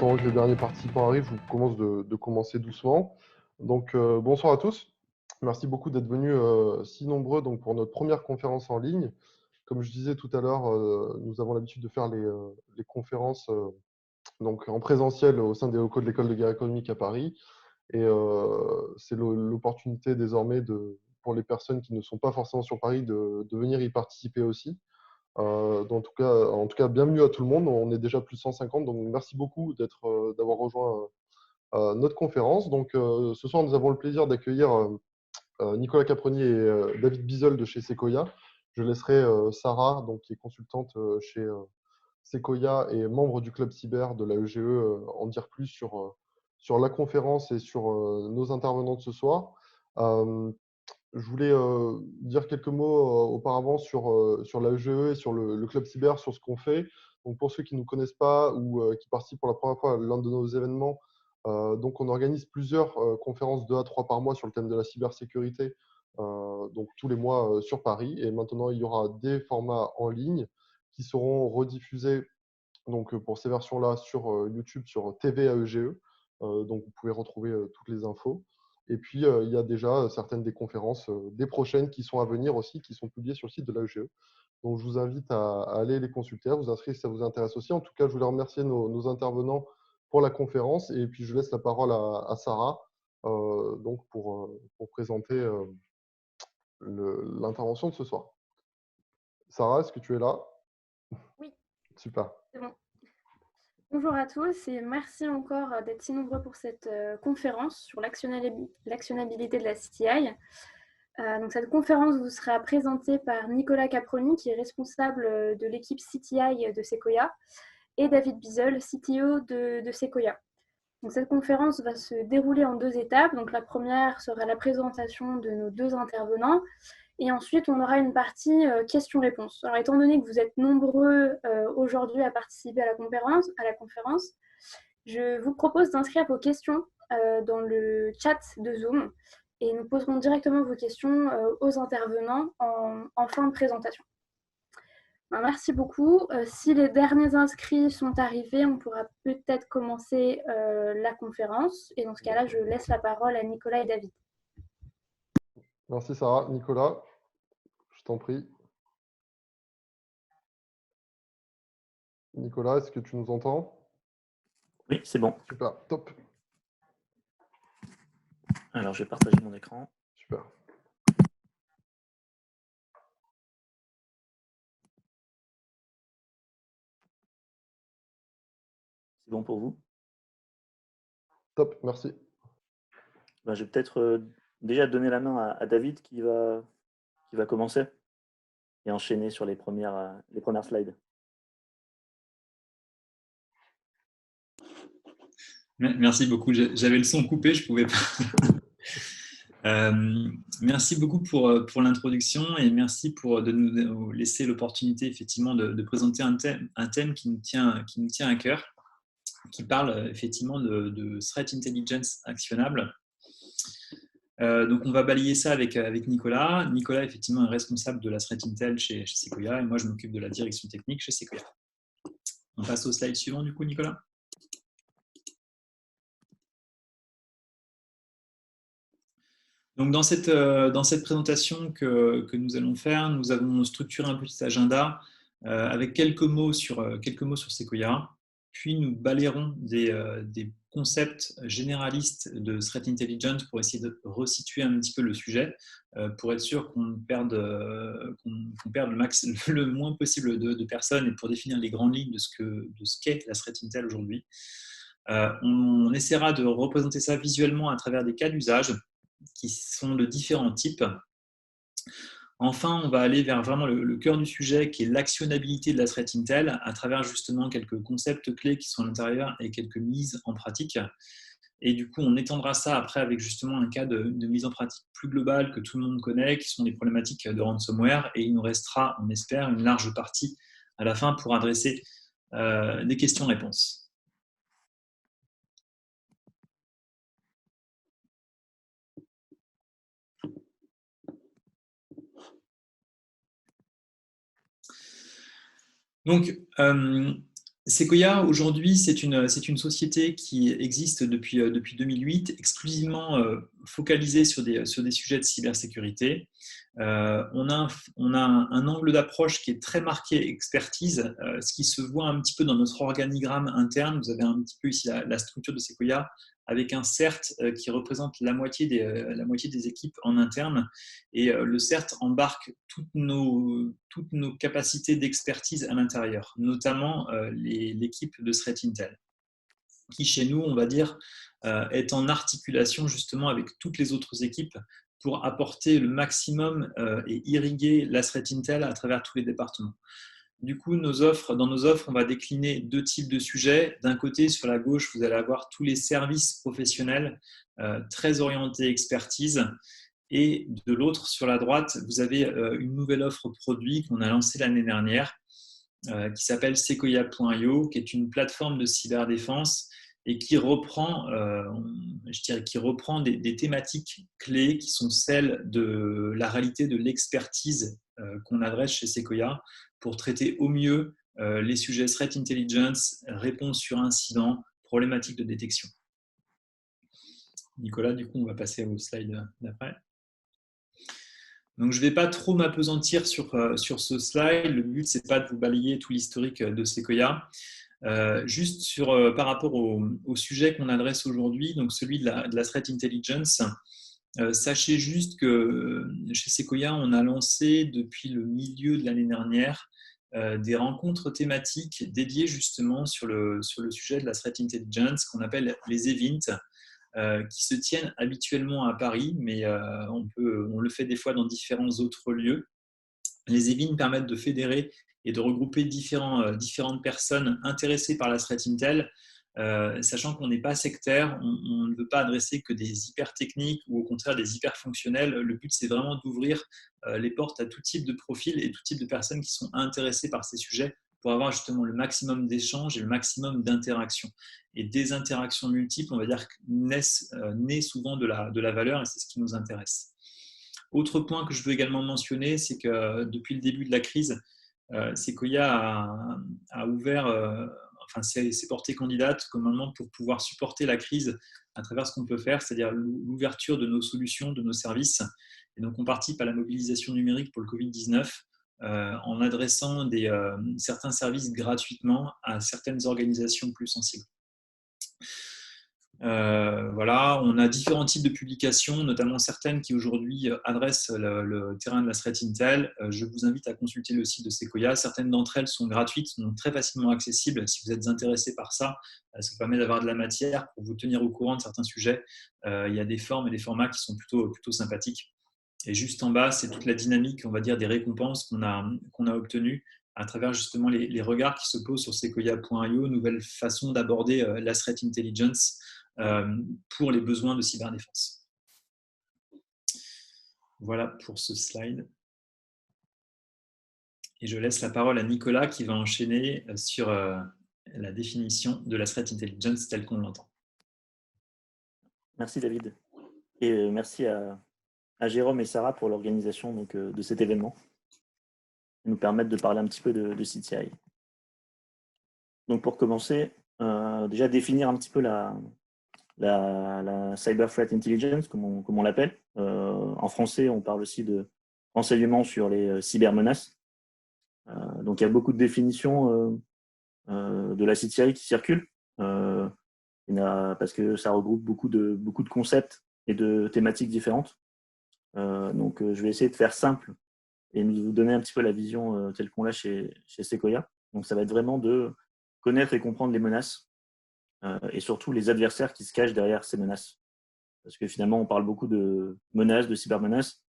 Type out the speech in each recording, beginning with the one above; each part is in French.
attendant que les derniers participants arrivent, je vous commence de commencer doucement. Donc, bonsoir à tous. Merci beaucoup d'être venus si nombreux donc, pour notre première conférence en ligne. Comme je disais tout à l'heure, nous avons l'habitude de faire les conférences donc, en présentiel au sein des locaux de l'École de guerre économique à Paris. Et c'est l'opportunité désormais pour les personnes qui ne sont pas forcément sur Paris de venir y participer aussi. En tout cas, bienvenue à tout le monde. On est déjà plus de 150, donc merci beaucoup d'avoir rejoint notre conférence. Donc, ce soir, nous avons le plaisir d'accueillir Nicolas Caproni et David Bizel de chez Sequoia. Je laisserai Sarah, donc, qui est consultante chez Sequoia et membre du club cyber de la EGE, en dire plus sur la conférence et sur nos intervenants de ce soir. Je voulais dire quelques mots auparavant sur la EGE et sur le club cyber, sur ce qu'on fait. Donc, pour ceux qui ne nous connaissent pas ou qui participent pour la première fois à l'un de nos événements, donc on organise plusieurs conférences 2 à 3 par mois sur le thème de la cybersécurité, donc tous les mois sur Paris. Et maintenant, il y aura des formats en ligne qui seront rediffusés donc, pour ces versions-là sur YouTube, sur TV AEGE. Donc, vous pouvez retrouver toutes les infos. Et puis, il y a déjà certaines des conférences, des prochaines qui sont à venir aussi, qui sont publiées sur le site de l'AEGE. Donc, je vous invite à aller les consulter, à vous inscrire si ça vous intéresse aussi. En tout cas, je voulais remercier nos intervenants pour la conférence. Et puis, je laisse la parole à Sarah donc pour présenter l'intervention de ce soir. Sarah, est-ce que tu es là? Oui, Super. c'est bon. Bonjour à tous et merci encore d'être si nombreux pour cette conférence sur l'actionnabilité de la CTI. Donc cette conférence vous sera présentée par Nicolas Caproni, qui est responsable de l'équipe CTI de Sequoia, et David Bizel, CTO de Sequoia. Donc cette conférence va se dérouler en 2 étapes. Donc la première sera la présentation de nos 2 intervenants. Et ensuite, on aura une partie questions-réponses. Alors, étant donné que vous êtes nombreux aujourd'hui à participer à la conférence, je vous propose d'inscrire vos questions dans le chat de Zoom et nous poserons directement vos questions aux intervenants en fin de présentation. Ben, merci beaucoup. Si les derniers inscrits sont arrivés, on pourra peut-être commencer la conférence. Et dans ce cas-là, je laisse la parole à Nicolas et David. Merci Sarah. Nicolas, je t'en prie. Nicolas, est-ce que tu nous entends? Oui, c'est bon. Super, top. Alors, je vais partager mon écran. Super. C'est bon pour vous? Top, merci. Ben, je vais peut-être déjà donner la main à David qui va commencer et enchaîner sur les premières slides. Merci beaucoup. J'avais le son coupé, je ne pouvais pas. Merci beaucoup pour l'introduction et merci de nous laisser l'opportunité effectivement de présenter un thème qui nous tient à cœur, qui parle effectivement de threat intelligence actionnable. Donc on va balayer ça avec Nicolas. Nicolas effectivement est responsable de la threat intel chez Sequoia et moi je m'occupe de la direction technique chez Sequoia. On passe au slide suivant du coup, Nicolas. Donc dans cette présentation que nous allons faire, nous avons structuré un petit agenda avec quelques mots sur Sequoia, puis nous balayerons des concepts généralistes de threat intelligence pour essayer de resituer un petit peu le sujet, pour être sûr qu'on perde le moins possible de personnes et pour définir les grandes lignes de ce qu'est la threat intel aujourd'hui. On essaiera de représenter ça visuellement à travers des cas d'usage qui sont de différents types. Enfin, on va aller vers vraiment le cœur du sujet, qui est l'actionnabilité de la threat intel, à travers justement quelques concepts clés qui sont à l'intérieur et quelques mises en pratique. Et du coup, on étendra ça après avec justement un cas de mise en pratique plus globale que tout le monde connaît, qui sont les problématiques de ransomware. Et il nous restera, on espère, une large partie à la fin pour adresser des questions-réponses. Donc, Sequoia, aujourd'hui, c'est une société qui existe depuis 2008, exclusivement focalisée sur des sujets de cybersécurité. On a un angle d'approche qui est très marqué expertise, ce qui se voit un petit peu dans notre organigramme interne. Vous avez un petit peu ici la structure de Sequoia, avec un CERT qui représente la moitié des équipes en interne. Et le CERT embarque toutes nos capacités d'expertise à l'intérieur, notamment l'équipe de Threat Intel, qui chez nous, on va dire, est en articulation justement avec toutes les autres équipes pour apporter le maximum et irriguer la Threat Intel à travers tous les départements. Du coup, dans nos offres, on va décliner 2 types de sujets. D'un côté, sur la gauche, vous allez avoir tous les services professionnels très orientés expertise. Et de l'autre, sur la droite, vous avez une nouvelle offre produit qu'on a lancée l'année dernière qui s'appelle Sequoia.io, qui est une plateforme de cyberdéfense et qui reprend, des thématiques clés qui sont celles de la réalité de l'expertise qu'on adresse chez Sequoia pour traiter au mieux les sujets threat intelligence, réponse sur incident, problématiques de détection. Nicolas, du coup, on va passer au slide d'après. Donc, je ne vais pas trop m'appesantir sur ce slide. Le but, ce n'est pas de vous balayer tout l'historique de Sequoia. Juste par rapport au sujet qu'on adresse aujourd'hui, donc celui de la threat intelligence, sachez juste que chez Sequoia, on a lancé depuis le milieu de l'année dernière des rencontres thématiques dédiées justement sur le sujet de la threat intelligence qu'on appelle les events, qui se tiennent habituellement à Paris, mais on le fait des fois dans différents autres lieux. Les events permettent de fédérer et de regrouper différentes personnes intéressées par la threat intel, sachant qu'on n'est pas sectaire, on ne veut pas adresser que des hyper techniques ou au contraire des hyper fonctionnels. Le but, c'est vraiment d'ouvrir les portes à tout type de profils et tout type de personnes qui sont intéressées par ces sujets pour avoir justement le maximum d'échanges et le maximum d'interactions. Et des interactions multiples, on va dire, naissent souvent de la valeur, et c'est ce qui nous intéresse. Autre point que je veux également mentionner, c'est que depuis le début de la crise, Sequoia a ouvert, s'est porté candidate normalement pour pouvoir supporter la crise à travers ce qu'on peut faire, c'est-à-dire l'ouverture de nos solutions, de nos services. Et donc, on participe à la mobilisation numérique pour le Covid-19 en adressant certains services gratuitement à certaines organisations plus sensibles. Voilà, on a différents types de publications, notamment certaines qui aujourd'hui adressent le terrain de la threat intel. Je vous invite à consulter le site de Sequoia. Certaines d'entre elles sont gratuites, donc très facilement accessibles. Si vous êtes intéressé par ça, ça permet d'avoir de la matière pour vous tenir au courant de certains sujets. Il y a des formes et des formats qui sont plutôt sympathiques. Et juste en bas, c'est toute la dynamique, on va dire, des récompenses qu'on a obtenues à travers justement les regards qui se posent sur Sequoia.io, nouvelle façon d'aborder la threat intelligence pour les besoins de cyberdéfense. Voilà pour ce slide. Et je laisse la parole à Nicolas qui va enchaîner sur la définition de la threat intelligence telle qu'on l'entend. Merci David. Et merci à Jérôme et Sarah pour l'organisation de cet événement et nous permettre de parler un petit peu de CTI. Donc pour commencer, déjà définir un petit peu la Cyber Threat Intelligence, comme on l'appelle. En français, on parle aussi de renseignements sur les cybermenaces. Donc il y a beaucoup de définitions de la CTI qui circulent, parce que ça regroupe beaucoup de concepts et de thématiques différentes. Donc je vais essayer de faire simple et vous donner un petit peu la vision telle qu'on l'a chez Sequoia. Donc ça va être vraiment de connaître et comprendre les menaces et surtout les adversaires qui se cachent derrière ces menaces. Parce que finalement, on parle beaucoup de menaces, de cybermenaces,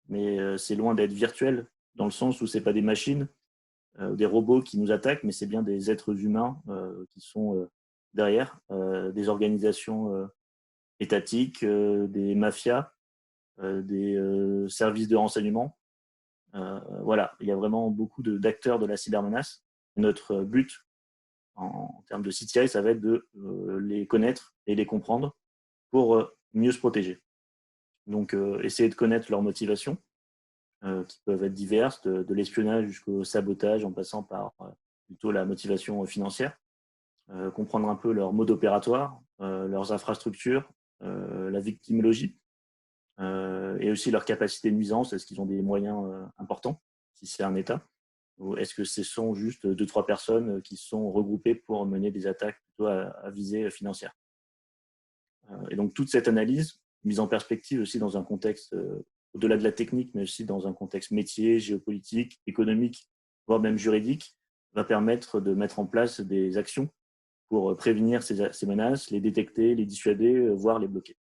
mais c'est loin d'être virtuel, dans le sens où ce n'est pas des machines, des robots qui nous attaquent, mais c'est bien des êtres humains qui sont derrière, des organisations étatiques, des mafias, des services de renseignement. Voilà, il y a vraiment beaucoup d'acteurs de la cybermenace. Notre but, en termes de CTI, ça va être de les connaître et les comprendre pour mieux se protéger. Donc, essayer de connaître leurs motivations, qui peuvent être diverses, de l'espionnage jusqu'au sabotage, en passant par plutôt la motivation financière, comprendre un peu leur mode opératoire, leurs infrastructures, la victimologie, et aussi leur capacité de nuisance. Est-ce qu'ils ont des moyens importants, si c'est un État, ou est-ce que ce sont juste 2-3 personnes qui sont regroupées pour mener des attaques plutôt à visée financière. Et donc toute cette analyse, mise en perspective aussi dans un contexte au-delà de la technique, mais aussi dans un contexte métier, géopolitique, économique, voire même juridique, va permettre de mettre en place des actions pour prévenir ces menaces, les détecter, les dissuader, voire les bloquer.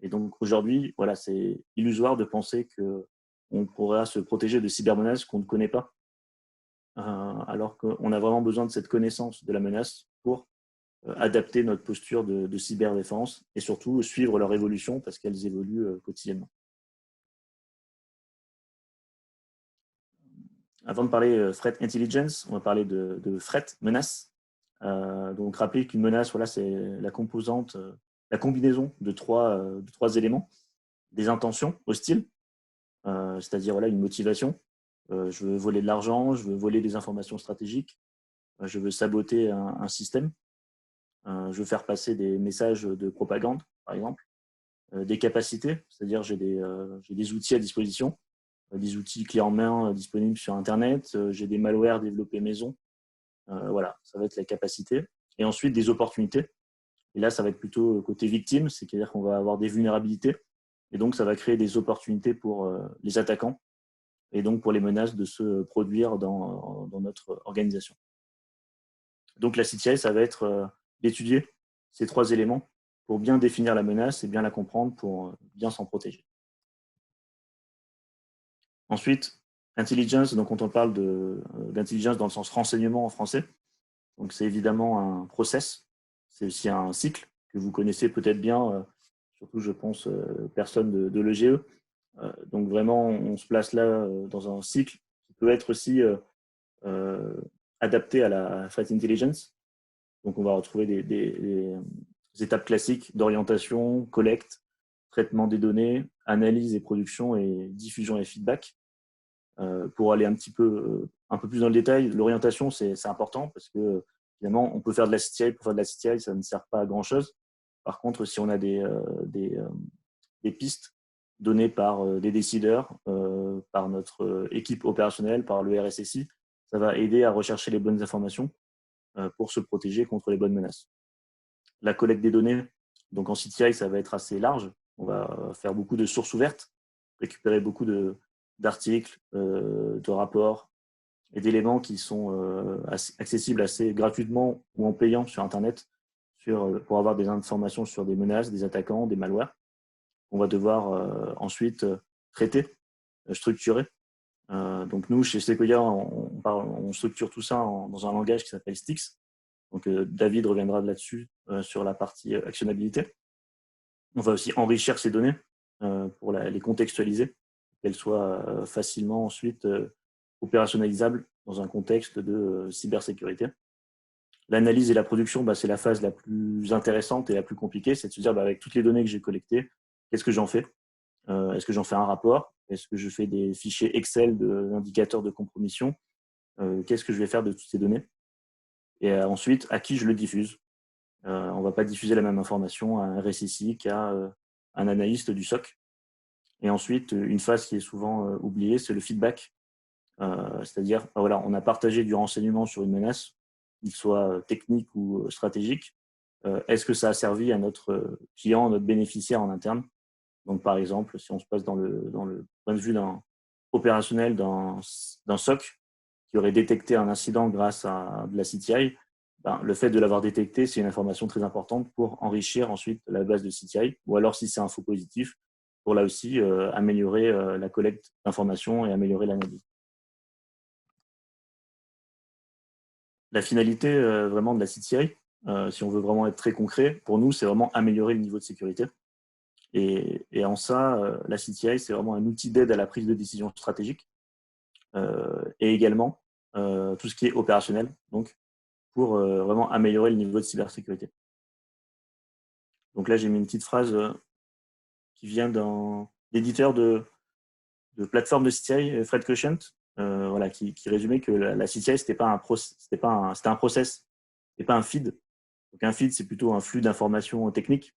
Et donc aujourd'hui, voilà, c'est illusoire de penser qu'on pourra se protéger de cybermenaces qu'on ne connaît pas, alors qu'on a vraiment besoin de cette connaissance de la menace pour adapter notre posture de cyberdéfense et surtout suivre leur évolution parce qu'elles évoluent quotidiennement. Avant de parler threat intelligence, on va parler de threat, menace. Donc rappeler qu'une menace, voilà, c'est la composante, la combinaison de trois éléments. Des intentions hostiles, c'est-à-dire voilà, une motivation. Je veux voler de l'argent, je veux voler des informations stratégiques, je veux saboter un système, je veux faire passer des messages de propagande, par exemple. Des capacités, c'est-à-dire j'ai des outils à disposition, des outils clés en main disponibles sur Internet, j'ai des malwares développés maison. Voilà, ça va être la capacité. Et ensuite, des opportunités. Et là, ça va être plutôt côté victime, c'est-à-dire qu'on va avoir des vulnérabilités. Et donc, ça va créer des opportunités pour les attaquants et donc pour les menaces de se produire dans notre organisation. Donc, la CTI, ça va être d'étudier ces trois éléments pour bien définir la menace et bien la comprendre pour bien s'en protéger. Ensuite, intelligence, donc quand on parle d'intelligence dans le sens renseignement en français, donc c'est évidemment un process, c'est aussi un cycle que vous connaissez peut-être bien, surtout je pense personne de l'EGE. Donc vraiment, on se place là dans un cycle qui peut être aussi adapté à la threat intelligence. Donc on va retrouver des étapes classiques d'orientation, collecte, traitement des données, analyse et production et diffusion et feedback. Pour aller un peu plus dans le détail, l'orientation, c'est important parce que finalement, on peut faire de la CTI pour faire de la CTI, ça ne sert pas à grand-chose. Par contre, si on a des pistes données par des décideurs, par notre équipe opérationnelle, par le RSSI, ça va aider à rechercher les bonnes informations pour se protéger contre les bonnes menaces. La collecte des données, donc en CTI, ça va être assez large. On va faire beaucoup de sources ouvertes, récupérer beaucoup d'articles, de rapports et d'éléments qui sont accessibles assez gratuitement ou en payant sur Internet pour avoir des informations sur des menaces, des attaquants, des malwares. On va devoir ensuite traiter, structurer. Donc nous, chez Sequoia, on structure tout ça dans un langage qui s'appelle STIX. Donc David reviendra là-dessus sur la partie actionnabilité. On va aussi enrichir ces données pour les contextualiser, qu'elles soient facilement ensuite opérationnalisables dans un contexte de cybersécurité. L'analyse et la production, c'est la phase la plus intéressante et la plus compliquée, c'est de se dire avec toutes les données que j'ai collectées, qu'est-ce que j'en fais? Est-ce que j'en fais un rapport? Est-ce que je fais des fichiers Excel d'indicateurs de compromission? Qu'est-ce que je vais faire de toutes ces données? Et ensuite, à qui je le diffuse? On ne va pas diffuser la même information à un RSSI qu'à un analyste du SOC. Et ensuite, une phase qui est souvent oubliée, c'est le feedback. C'est-à-dire, voilà, on a partagé du renseignement sur une menace, qu'il soit technique ou stratégique. Est-ce que ça a servi à notre client, notre bénéficiaire en interne? Donc, par exemple, si on se passe dans le point de vue opérationnel d'un SOC qui aurait détecté un incident grâce à de la CTI, le fait de l'avoir détecté, c'est une information très importante pour enrichir ensuite la base de CTI, ou alors si c'est un faux positif, pour là aussi améliorer la collecte d'informations et améliorer l'analyse. La finalité vraiment de la CTI, si on veut vraiment être très concret, pour nous, c'est vraiment améliorer le niveau de sécurité. Et en ça, la CTI, c'est vraiment un outil d'aide à la prise de décision stratégique et également tout ce qui est opérationnel, donc pour vraiment améliorer le niveau de cybersécurité. Donc là, j'ai mis une petite phrase qui vient d'un éditeur de plateforme de CTI, Fred Quotient. voilà, qui résumait que la CTI, c'était un process et pas un feed. Donc un feed, c'est plutôt un flux d'informations techniques.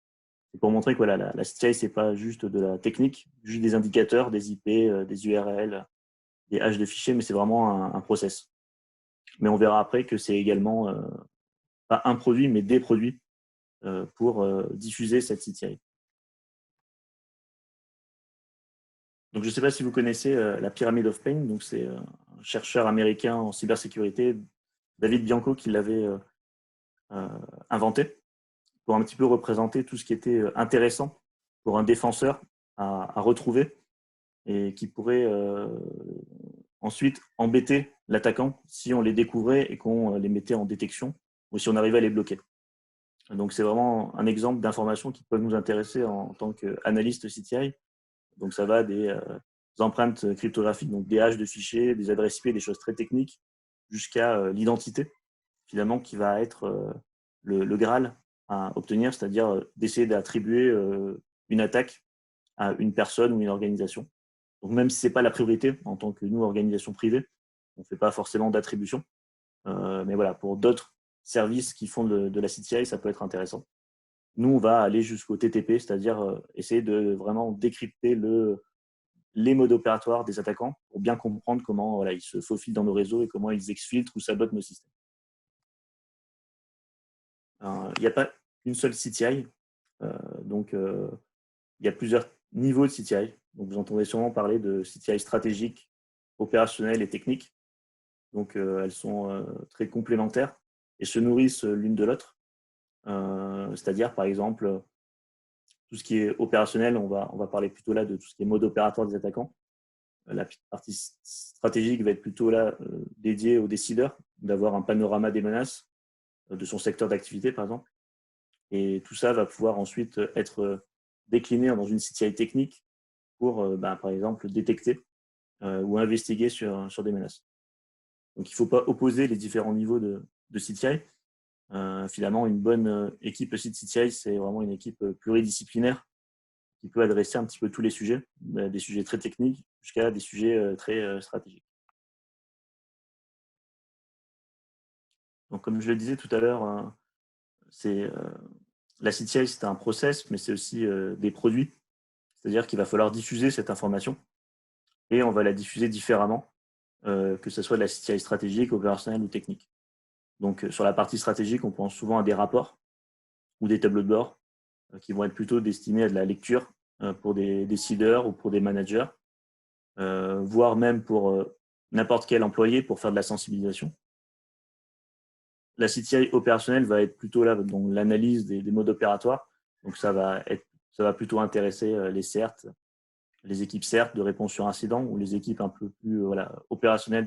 C'est pour montrer que voilà, la CTI, c'est pas juste de la technique, juste des indicateurs, des IP, des URL, des haches de fichiers, mais c'est vraiment un process. Mais on verra après que c'est également pas un produit, mais des produits pour diffuser cette CTI. Donc, je ne sais pas si vous connaissez la Pyramid of Pain. Donc, c'est un chercheur américain en cybersécurité, David Bianco, qui l'avait inventé pour un petit peu représenter tout ce qui était intéressant pour un défenseur à retrouver et qui pourrait ensuite embêter l'attaquant si on les découvrait et qu'on les mettait en détection ou si on arrivait à les bloquer. Donc, c'est vraiment un exemple d'informations qui peuvent nous intéresser en tant qu'analyste CTI. Donc, ça va des empreintes cryptographiques, donc des haches de fichiers, des adresses IP, des choses très techniques, jusqu'à l'identité, finalement, qui va être le Graal à obtenir, c'est-à-dire d'essayer d'attribuer une attaque à une personne ou une organisation. Donc, même si ce n'est pas la priorité, en tant que nous, organisation privée, on ne fait pas forcément d'attribution. Mais voilà, pour d'autres services qui font de la CTI, ça peut être intéressant. Nous, on va aller jusqu'au TTP, c'est-à-dire essayer de vraiment décrypter les modes opératoires des attaquants pour bien comprendre comment voilà, ils se faufilent dans nos réseaux et comment ils exfiltrent ou sabotent nos systèmes. Il n'y a pas une seule CTI, donc il y a plusieurs niveaux de CTI. Donc, vous entendez sûrement parler de CTI stratégiques, opérationnelles et techniques. Donc, elles sont très complémentaires et se nourrissent l'une de l'autre. C'est-à-dire, par exemple, tout ce qui est opérationnel, on va parler plutôt là de tout ce qui est mode opératoire des attaquants. La partie stratégique va être plutôt là dédiée aux décideurs, d'avoir un panorama des menaces de son secteur d'activité, par exemple. Et tout ça va pouvoir ensuite être décliné dans une CTI technique pour, par exemple, détecter ou investiguer sur des menaces. Donc, il ne faut pas opposer les différents niveaux de CTI. Finalement, une bonne équipe CTI, c'est vraiment une équipe pluridisciplinaire qui peut adresser un petit peu tous les sujets, des sujets très techniques jusqu'à des sujets très stratégiques. Donc, comme je le disais tout à l'heure, la CTI, c'est un process, mais c'est aussi des produits. C'est-à-dire qu'il va falloir diffuser cette information et on va la diffuser différemment, que ce soit de la CTI stratégique, opérationnelle ou technique. Donc, sur la partie stratégique, on pense souvent à des rapports ou des tableaux de bord qui vont être plutôt destinés à de la lecture pour des décideurs ou pour des managers, voire même pour n'importe quel employé pour faire de la sensibilisation. La CTI opérationnelle va être plutôt là dans l'analyse des modes opératoires. Donc, ça va plutôt intéresser les CERT, les équipes CERT de réponse sur incident ou les équipes un peu plus opérationnelles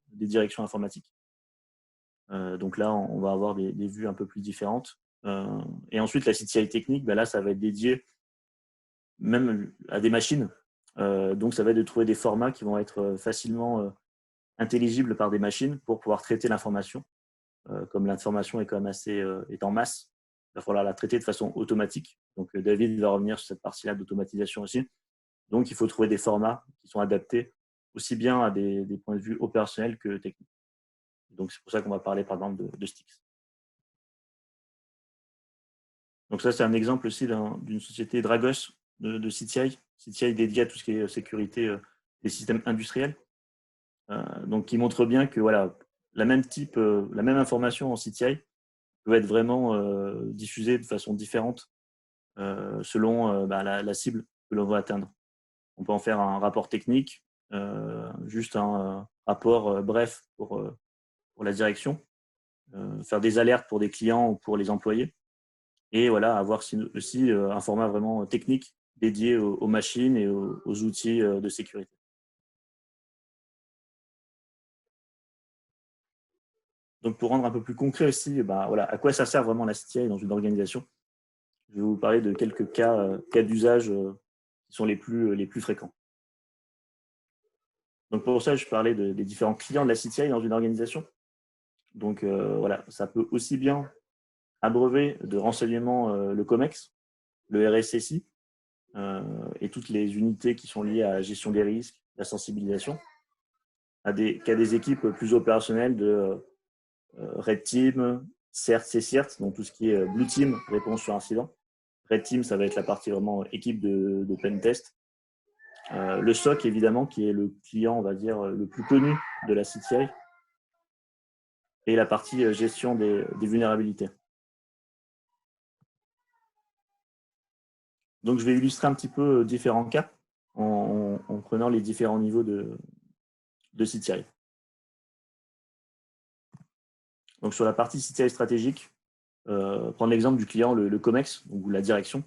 des directions informatiques. Donc là, on va avoir des vues un peu plus différentes. Et ensuite, la CTI technique, là, ça va être dédié même à des machines. Donc, ça va être de trouver des formats qui vont être facilement intelligibles par des machines pour pouvoir traiter l'information. Comme l'information est quand même est en masse, il va falloir la traiter de façon automatique. Donc, David va revenir sur cette partie-là d'automatisation aussi. Donc, il faut trouver des formats qui sont adaptés aussi bien à des points de vue opérationnels que techniques. Donc, c'est pour ça qu'on va parler, par exemple, de Stix. Donc, ça, c'est un exemple aussi d'une société Dragos de CTI. CTI dédié à tout ce qui est sécurité des systèmes industriels. Donc, qui montre bien que voilà, la même information en CTI peut être vraiment diffusée de façon différente selon la cible que l'on veut atteindre. On peut en faire un rapport technique, juste un rapport bref pour la direction, faire des alertes pour des clients ou pour les employés, et voilà, avoir aussi un format vraiment technique dédié aux machines et aux outils de sécurité. Donc, pour rendre un peu plus concret aussi, voilà, à quoi ça sert vraiment la CTI dans une organisation, je vais vous parler de quelques cas d'usage qui sont les plus fréquents. Donc, pour ça, je parlais des différents clients de la CTI dans une organisation. Donc, voilà, ça peut aussi bien abreuver de renseignements le COMEX, le RSSI et toutes les unités qui sont liées à la gestion des risques, la sensibilisation. qu'à des équipes plus opérationnelles de Red Team, CERT, CCIRT, donc tout ce qui est Blue Team, réponse sur incident. Red Team, ça va être la partie vraiment équipe de pen test. Le SOC, évidemment, qui est le client, on va dire, le plus connu de la CTI. Et la partie gestion des vulnérabilités. Donc, je vais illustrer un petit peu différents cas en prenant les différents niveaux de CTI. Donc, sur la partie CTI stratégique, prendre l'exemple du client, le COMEX, ou la direction,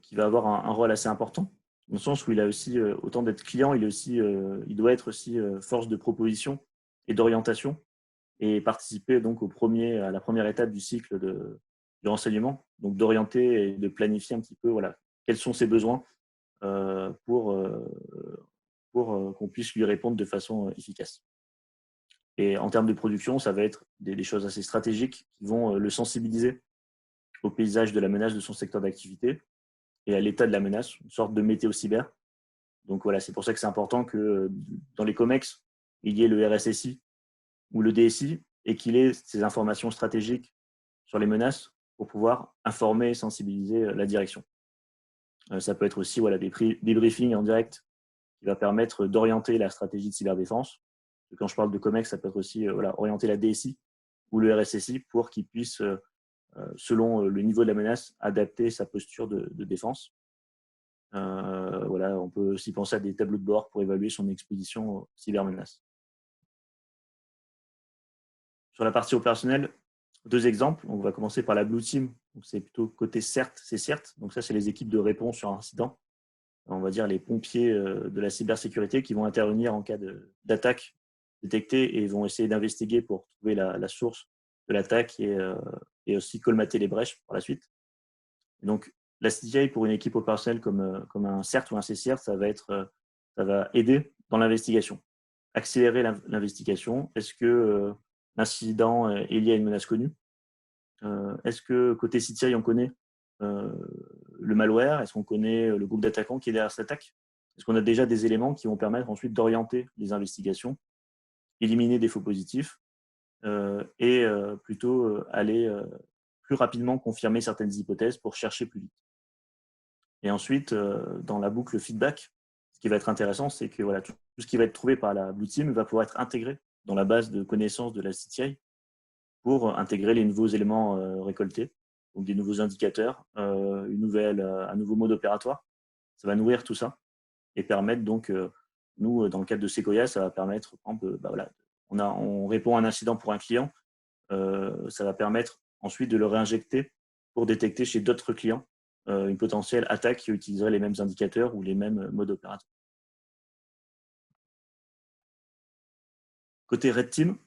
qui va avoir un rôle assez important, dans le sens où il a aussi, autant d'être client, il doit être aussi force de proposition et d'orientation et participer donc à la première étape du cycle du renseignement, donc d'orienter et de planifier un petit peu quels sont ses besoins pour qu'on puisse lui répondre de façon efficace. Et en termes de production, ça va être des choses assez stratégiques qui vont le sensibiliser au paysage de la menace de son secteur d'activité et à l'état de la menace, une sorte de météo cyber. Donc voilà, c'est pour ça que c'est important que dans les COMEX, il y ait le RSSI ou le DSI et qu'il ait ces informations stratégiques sur les menaces pour pouvoir informer et sensibiliser la direction. Ça peut être aussi des briefings en direct qui va permettre d'orienter la stratégie de cyberdéfense. Et quand je parle de COMEX, ça peut être aussi orienter la DSI ou le RSSI pour qu'il puisse, selon le niveau de la menace, adapter sa posture de défense. On peut aussi penser à des tableaux de bord pour évaluer son exposition aux cybermenaces. Sur la partie opérationnelle, 2 exemples. On va commencer par la Blue Team. C'est plutôt côté CERT, c'est CERT. Donc ça, c'est les équipes de réponse sur incident. On va dire les pompiers de la cybersécurité qui vont intervenir en cas d'attaque détectée et vont essayer d'investiguer pour trouver la source de l'attaque et aussi colmater les brèches par la suite. Et donc, la CTI pour une équipe opérationnelle comme un CERT ou un CCIRT, ça va aider dans l'investigation, accélérer l'investigation. Est-ce que l'incident est lié à une menace connue? Est-ce que côté CTI, on connaît le malware? Est-ce qu'on connaît le groupe d'attaquants qui est derrière cette attaque? Est-ce qu'on a déjà des éléments qui vont permettre ensuite d'orienter les investigations, éliminer des faux positifs et plutôt aller plus rapidement confirmer certaines hypothèses pour chercher plus vite? Et ensuite, dans la boucle feedback, ce qui va être intéressant, c'est que tout ce qui va être trouvé par la Blue Team va pouvoir être intégré dans la base de connaissances de la CTI pour intégrer les nouveaux éléments récoltés, donc des nouveaux indicateurs, un nouveau mode opératoire. Ça va nourrir tout ça et permettre donc, nous, dans le cadre de Sequoia, ça va permettre, par exemple, on répond à un incident pour un client, ça va permettre ensuite de le réinjecter pour détecter chez d'autres clients une potentielle attaque qui utiliserait les mêmes indicateurs ou les mêmes modes opératoires. Côté Red Team,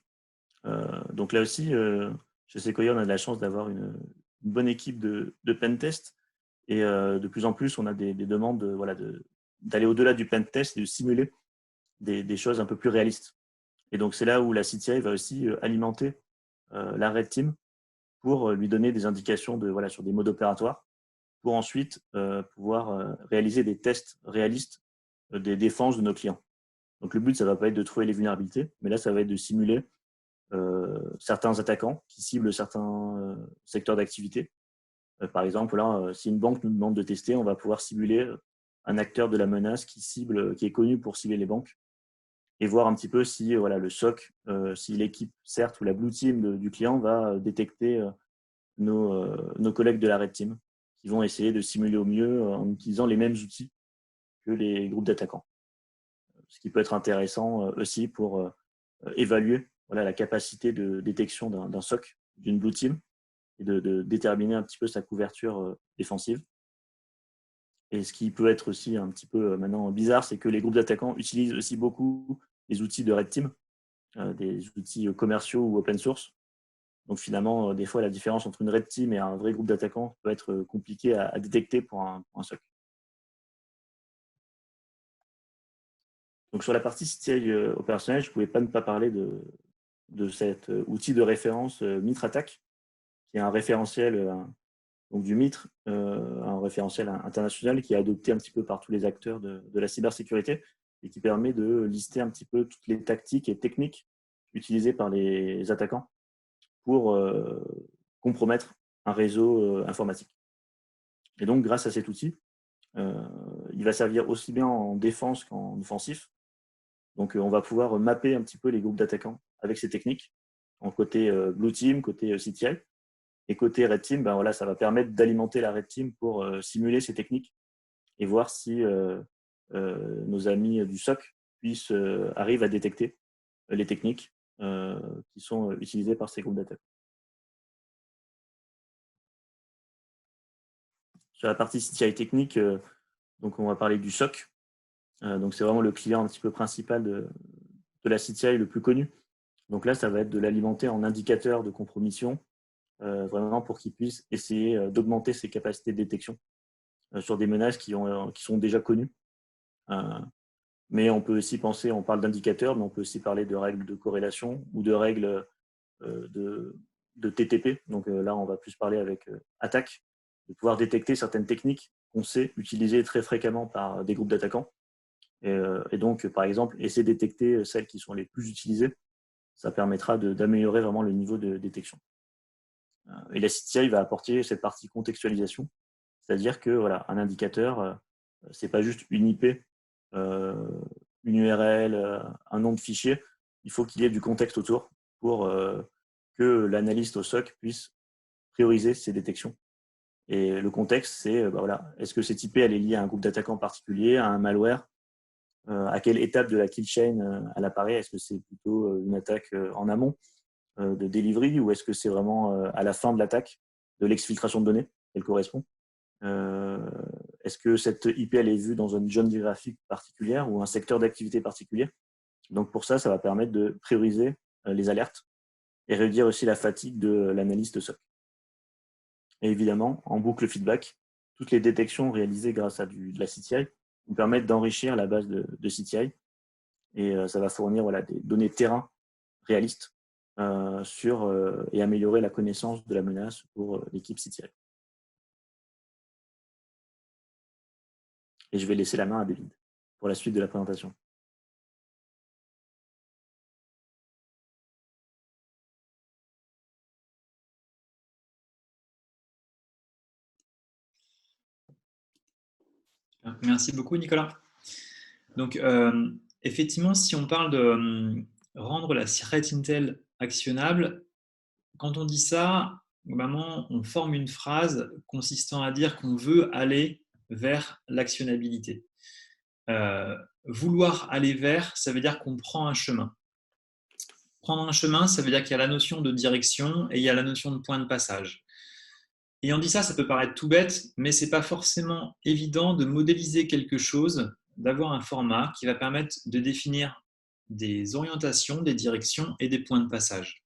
donc là aussi, chez Sequoia, on a de la chance d'avoir une bonne équipe de pentest et de plus en plus, on a des demandes d'aller au-delà du pentest et de simuler des choses un peu plus réalistes. Et donc, c'est là où la CTI va aussi alimenter la Red Team pour lui donner des indications sur des modes opératoires pour ensuite pouvoir réaliser des tests réalistes des défenses de nos clients. Donc, le but, ça ne va pas être de trouver les vulnérabilités, mais là, ça va être de simuler certains attaquants qui ciblent certains secteurs d'activité. Par exemple, là, si une banque nous demande de tester, on va pouvoir simuler un acteur de la menace qui est connu pour cibler les banques et voir un petit peu si le SOC, si l'équipe CERT ou la Blue Team du client va détecter nos collègues de la Red Team qui vont essayer de simuler au mieux en utilisant les mêmes outils que les groupes d'attaquants. Ce qui peut être intéressant aussi pour évaluer la capacité de détection d'un SOC, d'une Blue Team, et de déterminer un petit peu sa couverture défensive. Et ce qui peut être aussi un petit peu maintenant bizarre, c'est que les groupes d'attaquants utilisent aussi beaucoup les outils de Red Team, des outils commerciaux ou open source. Donc finalement, des fois, la différence entre une Red Team et un vrai groupe d'attaquants peut être compliquée à détecter pour un SOC. Donc sur la partie CTI opérationnelle, je ne pouvais pas ne pas parler de cet outil de référence MITRE ATT&CK, qui est un référentiel donc du MITRE, un référentiel international qui est adopté un petit peu par tous les acteurs de la cybersécurité et qui permet de lister un petit peu toutes les tactiques et techniques utilisées par les attaquants pour compromettre un réseau informatique. Et donc, grâce à cet outil, il va servir aussi bien en défense qu'en offensif. Donc, on va pouvoir mapper un petit peu les groupes d'attaquants avec ces techniques, en côté Blue Team, côté CTI. Et côté Red Team, ben voilà, ça va permettre d'alimenter la Red Team pour simuler ces techniques et voir si nos amis du SOC arrivent à détecter les techniques qui sont utilisées par ces groupes d'attaque. Sur la partie CTI technique, donc on va parler du SOC. Donc c'est vraiment le client un petit peu principal de la CTI le plus connu. Donc là, ça va être de l'alimenter en indicateur de compromission, vraiment pour qu'il puisse essayer d'augmenter ses capacités de détection sur des menaces qui sont déjà connues. Mais on peut aussi penser, on parle d'indicateurs, mais on peut aussi parler de règles de corrélation ou de règles de TTP. Donc là, on va plus parler avec attaque, de pouvoir détecter certaines techniques qu'on sait utiliser très fréquemment par des groupes d'attaquants. Et donc, par exemple, essayer de détecter celles qui sont les plus utilisées, ça permettra d'améliorer vraiment le niveau de détection. Et la CTI va apporter cette partie contextualisation, c'est-à-dire que voilà, un indicateur, c'est pas juste une IP, une URL, un nom de fichier. Il faut qu'il y ait du contexte autour pour que l'analyste au SOC puisse prioriser ses détections. Et le contexte, c'est voilà, est-ce que cette IP elle est liée à un groupe d'attaquants particulier, à un malware, à quelle étape de la kill chain elle apparaît? Est-ce que c'est plutôt une attaque en amont de delivery ou est-ce que c'est vraiment à la fin de l'attaque, de l'exfiltration de données qu'elle correspond? Est-ce que cette IP elle est vue dans une zone géographique particulière ou un secteur d'activité particulier? Donc pour ça, ça va permettre de prioriser les alertes et réduire aussi la fatigue de l'analyste SOC. Et évidemment, en boucle feedback, toutes les détections réalisées grâce à de la CTI nous permettent d'enrichir la base de CTI et ça va fournir voilà, des données terrain réalistes et améliorer la connaissance de la menace pour l'équipe CTI. Et je vais laisser la main à David pour la suite de la présentation. Merci beaucoup, Nicolas. Donc, effectivement, si on parle de rendre la threat intel actionnable, quand on dit ça, normalement, on forme une phrase consistant à dire qu'on veut aller vers l'actionnabilité. Vouloir aller vers, ça veut dire qu'on prend un chemin. Prendre un chemin, ça veut dire qu'il y a la notion de direction et il y a la notion de point de passage. Ayant dit ça, ça peut paraître tout bête, mais ce n'est pas forcément évident de modéliser quelque chose, d'avoir un format qui va permettre de définir des orientations, des directions et des points de passage.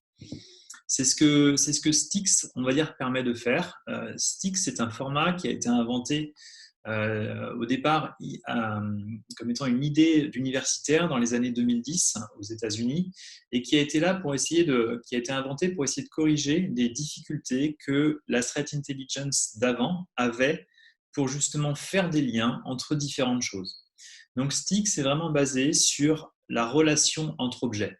C'est ce que Stix, on va dire, permet de faire. Stix, c'est un format qui a été inventé au départ comme étant une idée d'universitaire dans les années 2010 aux États-Unis et qui a été inventé pour essayer de corriger des difficultés que la threat intelligence d'avant avait pour justement faire des liens entre différentes choses. Donc Stix est vraiment basé sur la relation entre objets.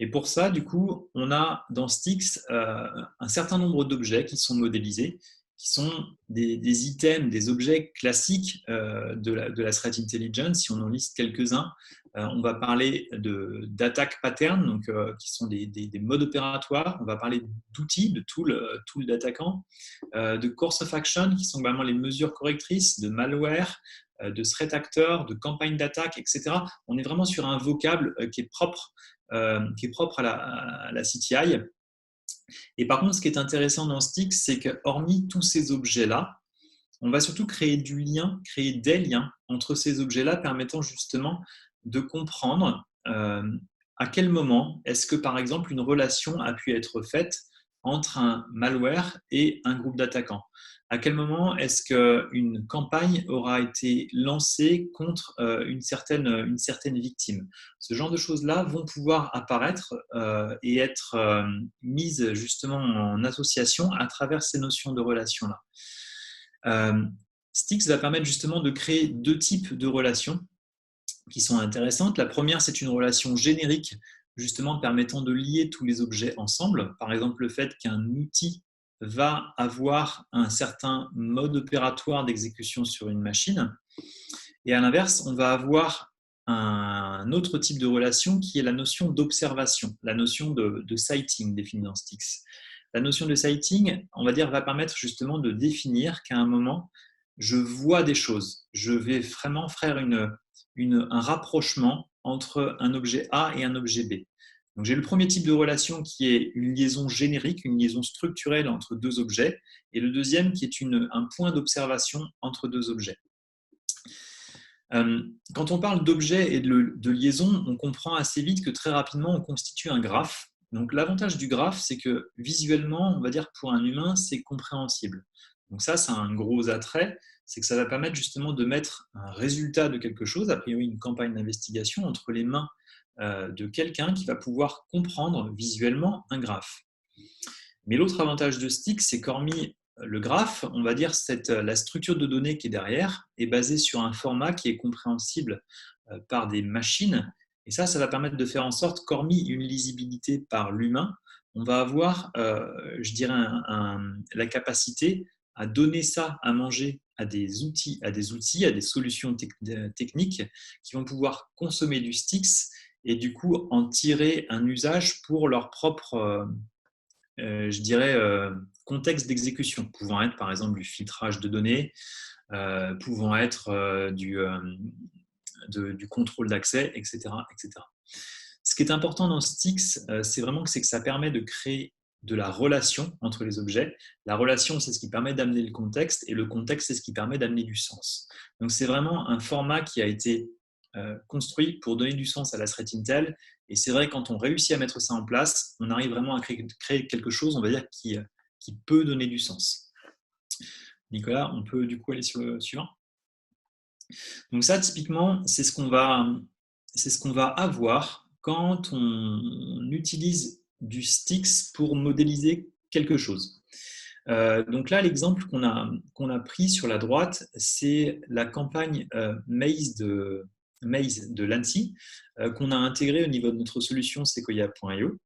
Et pour ça, du coup, on a dans Stix un certain nombre d'objets qui sont modélisés, qui sont des items, des objets classiques de la threat intelligence. Si on en liste quelques-uns, on va parler d'attack pattern, donc, qui sont des modes opératoires. On va parler d'outils, de tool d'attaquant, de course of action, qui sont vraiment les mesures correctrices, de malware, de threat actor, de campagne d'attaque, etc. On est vraiment sur un vocable qui est propre à la CTI. Et par contre, ce qui est intéressant dans Stix, c'est que hormis tous ces objets-là, on va surtout créer des liens entre ces objets-là, permettant justement de comprendre à quel moment est-ce que, par exemple, une relation a pu être faite entre un malware et un groupe d'attaquants. À quel moment est-ce qu'une campagne aura été lancée contre une certaine victime? Ce genre de choses-là vont pouvoir apparaître et être mises justement en association à travers ces notions de relations-là. Stix va permettre justement de créer deux types de relations. qui sont intéressantes. La première, c'est une relation générique, justement permettant de lier tous les objets ensemble. Par exemple, le fait qu'un outil va avoir un certain mode opératoire d'exécution sur une machine. Et à l'inverse, on va avoir un autre type de relation qui est la notion d'observation, la notion de sighting définie dans Stix. La notion de sighting, on va dire, va permettre justement de définir qu'à un moment, je vois des choses. Je vais vraiment faire un rapprochement entre un objet A et un objet B. Donc, j'ai le premier type de relation qui est une liaison générique, une liaison structurelle entre deux objets, et le deuxième qui est un point d'observation entre deux objets. Quand on parle d'objet et de liaison, on comprend assez vite que très rapidement, on constitue un graphe. Donc, l'avantage du graphe, c'est que visuellement, on va dire pour un humain, c'est compréhensible. Donc ça, c'est un gros attrait, c'est que ça va permettre justement de mettre un résultat de quelque chose, a priori une campagne d'investigation, entre les mains de quelqu'un qui va pouvoir comprendre visuellement un graphe. Mais l'autre avantage de Stix, c'est qu'hormis le graphe, on va dire la structure de données qui est derrière est basée sur un format qui est compréhensible par des machines. Et ça va permettre de faire en sorte qu'hormis une lisibilité par l'humain, on va avoir, je dirais, la capacité à donner ça à manger à des outils, à des solutions techniques qui vont pouvoir consommer du Stix et du coup en tirer un usage pour leur propre, je dirais, contexte d'exécution, pouvant être par exemple du filtrage de données, pouvant être du contrôle d'accès, etc., etc. Ce qui est important dans Stix, c'est vraiment que ça permet de créer de la relation entre les objets. La relation, c'est ce qui permet d'amener le contexte, et le contexte, c'est ce qui permet d'amener du sens. Donc, c'est vraiment un format qui a été construit pour donner du sens à la threat intel. Et c'est vrai, quand on réussit à mettre ça en place, on arrive vraiment à créer quelque chose, on va dire, qui peut donner du sens. Nicolas, on peut du coup aller sur le suivant. Donc ça, typiquement, c'est ce qu'on va avoir quand on utilise du Stix pour modéliser quelque chose. Donc là, l'exemple qu'on a pris sur la droite, c'est la campagne Maze de l'ANSSI qu'on a intégrée au niveau de notre solution Sequoia.io.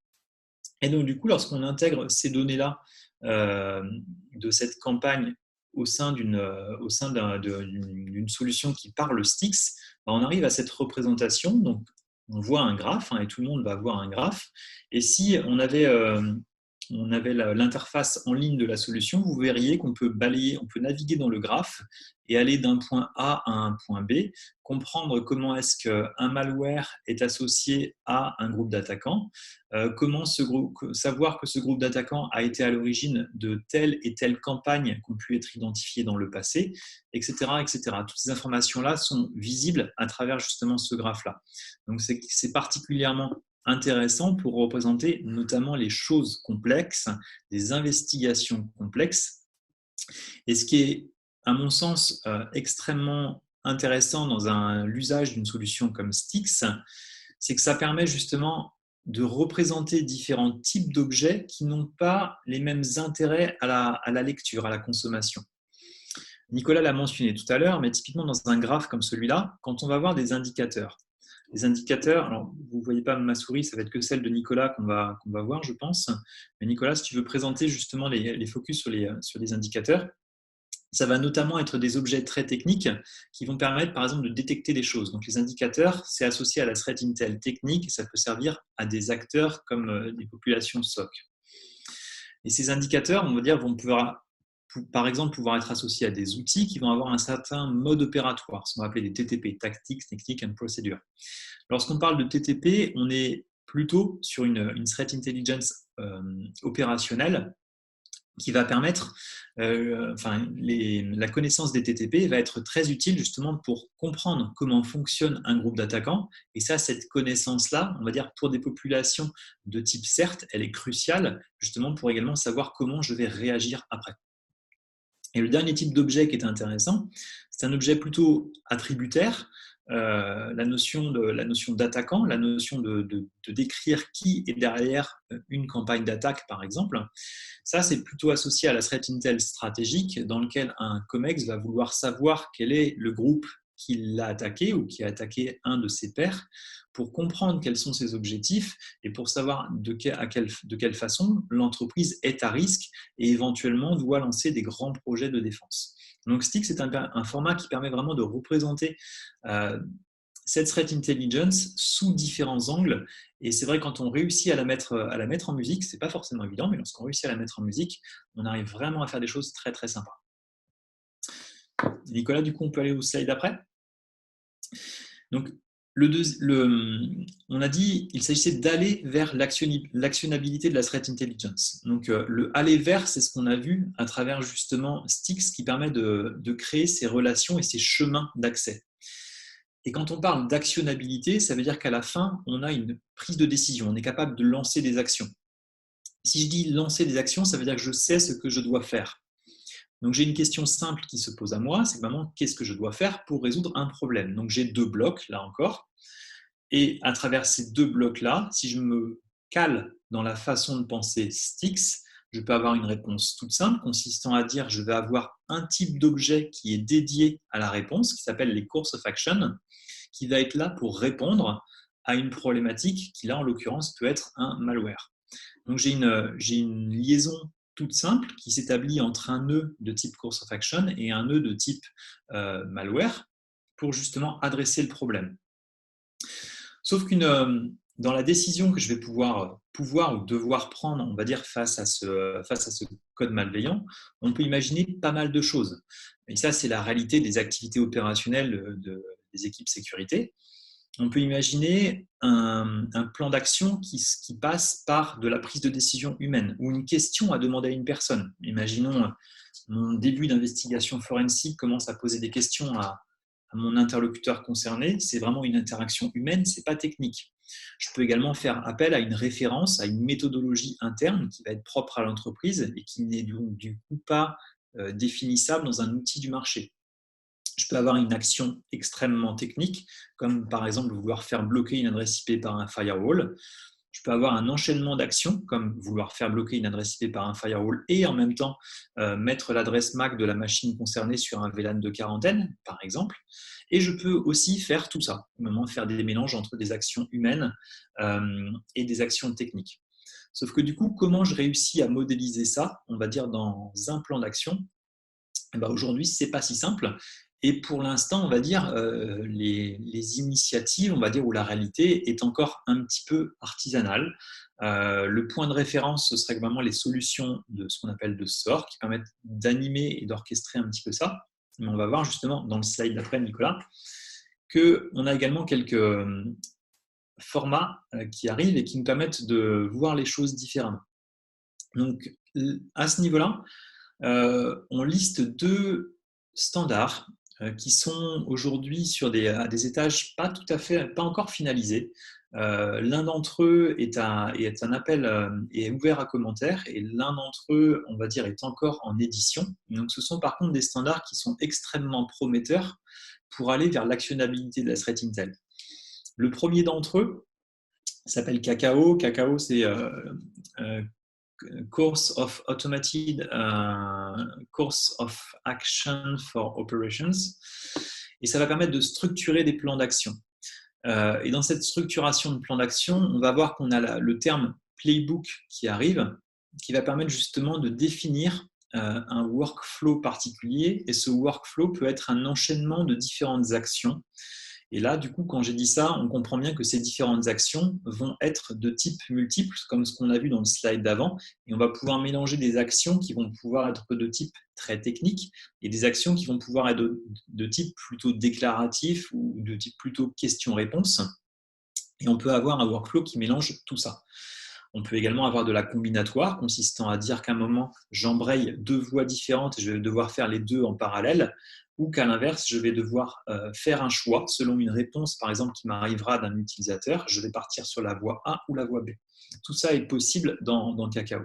Et donc, du coup, lorsqu'on intègre ces données-là de cette campagne au sein d'une solution qui parle Stix, on arrive à cette représentation. Donc, on voit un graphe, et tout le monde va voir un graphe. Et si on avait l'interface en ligne de la solution, vous verriez qu'on peut balayer, on peut naviguer dans le graphe et aller d'un point A à un point B, comprendre comment est-ce qu'un malware est associé à un groupe d'attaquants, comment savoir que ce groupe d'attaquants a été à l'origine de telle et telle campagne qui ont pu être identifiées dans le passé, etc., etc. Toutes ces informations-là sont visibles à travers justement ce graphe-là. Donc, c'est particulièrement intéressant pour représenter notamment les choses complexes, des investigations complexes. Et ce qui est, à mon sens, extrêmement intéressant dans l'usage d'une solution comme Stix, c'est que ça permet justement de représenter différents types d'objets qui n'ont pas les mêmes intérêts à la lecture, à la consommation. Nicolas l'a mentionné tout à l'heure, mais typiquement dans un graphe comme celui-là, quand on va voir des indicateurs, les indicateurs, alors vous ne voyez pas ma souris, ça va être que celle de Nicolas qu'on va voir, je pense. Mais Nicolas, si tu veux présenter justement les focus sur les indicateurs, ça va notamment être des objets très techniques qui vont permettre, par exemple, de détecter des choses. Donc, les indicateurs, c'est associé à la threat intel technique et ça peut servir à des acteurs comme des populations SOC. Et ces indicateurs, on va dire, vont par exemple pouvoir être associés à des outils qui vont avoir un certain mode opératoire, ce qu'on va appeler des TTP, Tactics, Technique and Procedure. Lorsqu'on parle de TTP, on est plutôt sur une threat intelligence opérationnelle qui va permettre, la connaissance des TTP va être très utile justement pour comprendre comment fonctionne un groupe d'attaquants. Et ça, cette connaissance-là, on va dire pour des populations de type CERT, elle est cruciale justement pour également savoir comment je vais réagir après. Et le dernier type d'objet qui est intéressant, c'est un objet plutôt attributaire, la notion d'attaquant, la notion de décrire qui est derrière une campagne d'attaque, par exemple. Ça, c'est plutôt associé à la threat intel stratégique, dans lequel un COMEX va vouloir savoir quel est le groupe qui l'a attaqué ou qui a attaqué un de ses pairs pour comprendre quels sont ses objectifs et pour savoir de quelle façon l'entreprise est à risque et éventuellement doit lancer des grands projets de défense. Donc Styx est un format qui permet vraiment de représenter cette threat intelligence sous différents angles. Et c'est vrai, quand on réussit à la mettre en musique, c'est pas forcément évident, mais lorsqu'on réussit à la mettre en musique, on arrive vraiment à faire des choses très très sympas. Nicolas, du coup, on peut aller au slide d'après. Donc, on a dit qu'il s'agissait d'aller vers l'actionnabilité de la threat intelligence. Donc, le aller vers, c'est ce qu'on a vu à travers justement Styx, qui permet de créer ces relations et ces chemins d'accès. Et quand on parle d'actionnabilité, ça veut dire qu'à la fin, on a une prise de décision, on est capable de lancer des actions. Si je dis lancer des actions, ça veut dire que je sais ce que je dois faire. Donc j'ai une question simple qui se pose à moi, c'est vraiment qu'est-ce que je dois faire pour résoudre un problème. Donc j'ai 2 blocs, là encore, et à travers ces 2 blocs-là, si je me cale dans la façon de penser Styx, je peux avoir une réponse toute simple consistant à dire je vais avoir un type d'objet qui est dédié à la réponse, qui s'appelle les course of action, qui va être là pour répondre à une problématique qui, là, en l'occurrence, peut être un malware. Donc, j'ai une liaison toute simple qui s'établit entre un nœud de type course of action et un nœud de type malware pour justement adresser le problème. Sauf dans la décision que je vais pouvoir ou devoir prendre, on va dire, face à ce code malveillant, on peut imaginer pas mal de choses. Et ça, c'est la réalité des activités opérationnelles des équipes sécurité. On peut imaginer un plan d'action qui passe par de la prise de décision humaine ou une question à demander à une personne. Imaginons mon début d'investigation forensique commence à poser des questions à mon interlocuteur concerné. C'est vraiment une interaction humaine, ce n'est pas technique. Je peux également faire appel à une référence, à une méthodologie interne qui va être propre à l'entreprise et qui n'est du coup pas définissable dans un outil du marché. Je peux avoir une action extrêmement technique, comme par exemple vouloir faire bloquer une adresse IP par un firewall. Je peux avoir un enchaînement d'actions, comme vouloir faire bloquer une adresse IP par un firewall et en même temps mettre l'adresse MAC de la machine concernée sur un VLAN de quarantaine, par exemple. Et je peux aussi faire tout ça, faire des mélanges entre des actions humaines et des actions techniques. Sauf que du coup, comment je réussis à modéliser ça, on va dire dans un plan d'action? Aujourd'hui, ce n'est pas si simple. Et pour l'instant, on va dire, les initiatives, on va dire, où la réalité est encore un petit peu artisanale. Le point de référence, ce serait vraiment les solutions de ce qu'on appelle de SOAR, qui permettent d'animer et d'orchestrer un petit peu ça. Mais on va voir justement dans le slide d'après, Nicolas, qu'on a également quelques formats qui arrivent et qui nous permettent de voir les choses différemment. Donc, à ce niveau-là, on liste 2 standards qui sont aujourd'hui sur des étages pas encore finalisés. L'un d'entre eux est un appel est ouvert à commentaires et l'un d'entre eux, on va dire, est encore en édition. Donc, ce sont par contre des standards qui sont extrêmement prometteurs pour aller vers l'actionnabilité de la threat intel. Le premier d'entre eux s'appelle Cacao. Cacao, c'est Course of Automated Course of Action for Operations, et ça va permettre de structurer des plans d'action. Et dans cette structuration de plans d'action, on va voir qu'on a le terme playbook qui arrive, qui va permettre justement de définir un workflow particulier, et ce workflow peut être un enchaînement de différentes actions. Et là, du coup, quand j'ai dit ça, on comprend bien que ces différentes actions vont être de type multiple, comme ce qu'on a vu dans le slide d'avant, et on va pouvoir mélanger des actions qui vont pouvoir être de type très technique et des actions qui vont pouvoir être de type plutôt déclaratif ou de type plutôt question-réponse. Et on peut avoir un workflow qui mélange tout ça. On peut également avoir de la combinatoire, consistant à dire qu'à un moment, j'embraye 2 voies différentes et je vais devoir faire les 2 en parallèle, ou qu'à l'inverse, je vais devoir faire un choix selon une réponse, par exemple, qui m'arrivera d'un utilisateur. Je vais partir sur la voie A ou la voie B. Tout ça est possible dans Cacao.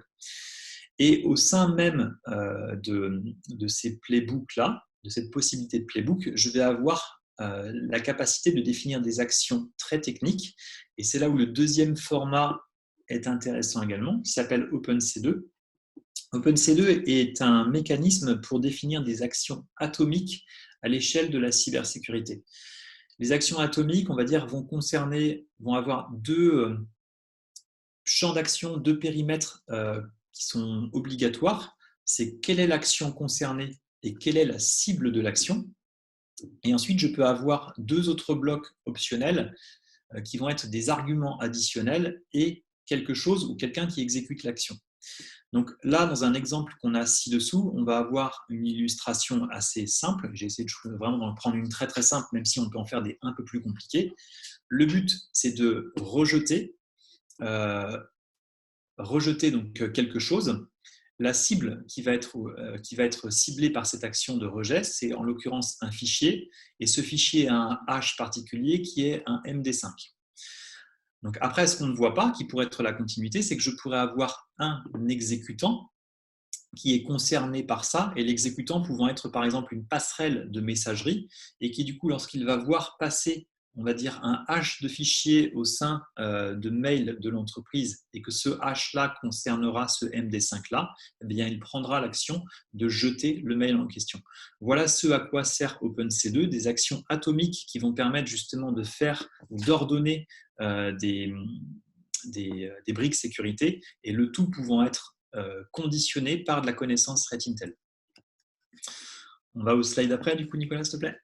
Et au sein même de ces playbooks-là, de cette possibilité de playbook, je vais avoir la capacité de définir des actions très techniques. Et c'est là où le deuxième format est intéressant également, qui s'appelle OpenC2. OpenC2 est un mécanisme pour définir des actions atomiques à l'échelle de la cybersécurité. Les actions atomiques, on va dire, vont avoir deux champs d'action, deux périmètres qui sont obligatoires. C'est quelle est l'action concernée et quelle est la cible de l'action. Et ensuite, je peux avoir deux autres blocs optionnels qui vont être des arguments additionnels et quelque chose ou quelqu'un qui exécute l'action. Donc là, dans un exemple qu'on a ci-dessous, on va avoir une illustration assez simple. J'ai essayé de vraiment d'en prendre une très très simple, même si on peut en faire des un peu plus compliquées. Le but, c'est de rejeter donc quelque chose. La cible qui va être ciblée par cette action de rejet, c'est en l'occurrence un fichier, et ce fichier a un hash particulier qui est un MD5. Donc après, ce qu'on ne voit pas, qui pourrait être la continuité, c'est que je pourrais avoir un exécutant qui est concerné par ça, et l'exécutant pouvant être par exemple une passerelle de messagerie, et qui du coup, lorsqu'il va voir passer, on va dire, un hash de fichier au sein de mail de l'entreprise, et que ce hash-là concernera ce MD5-là, eh bien, il prendra l'action de jeter le mail en question. Voilà ce à quoi sert OpenC2, des actions atomiques qui vont permettre justement de faire ou d'ordonner des briques sécurité, et le tout pouvant être conditionné par de la connaissance Threat Intel. On va au slide après, du coup, Nicolas, s'il te plaît.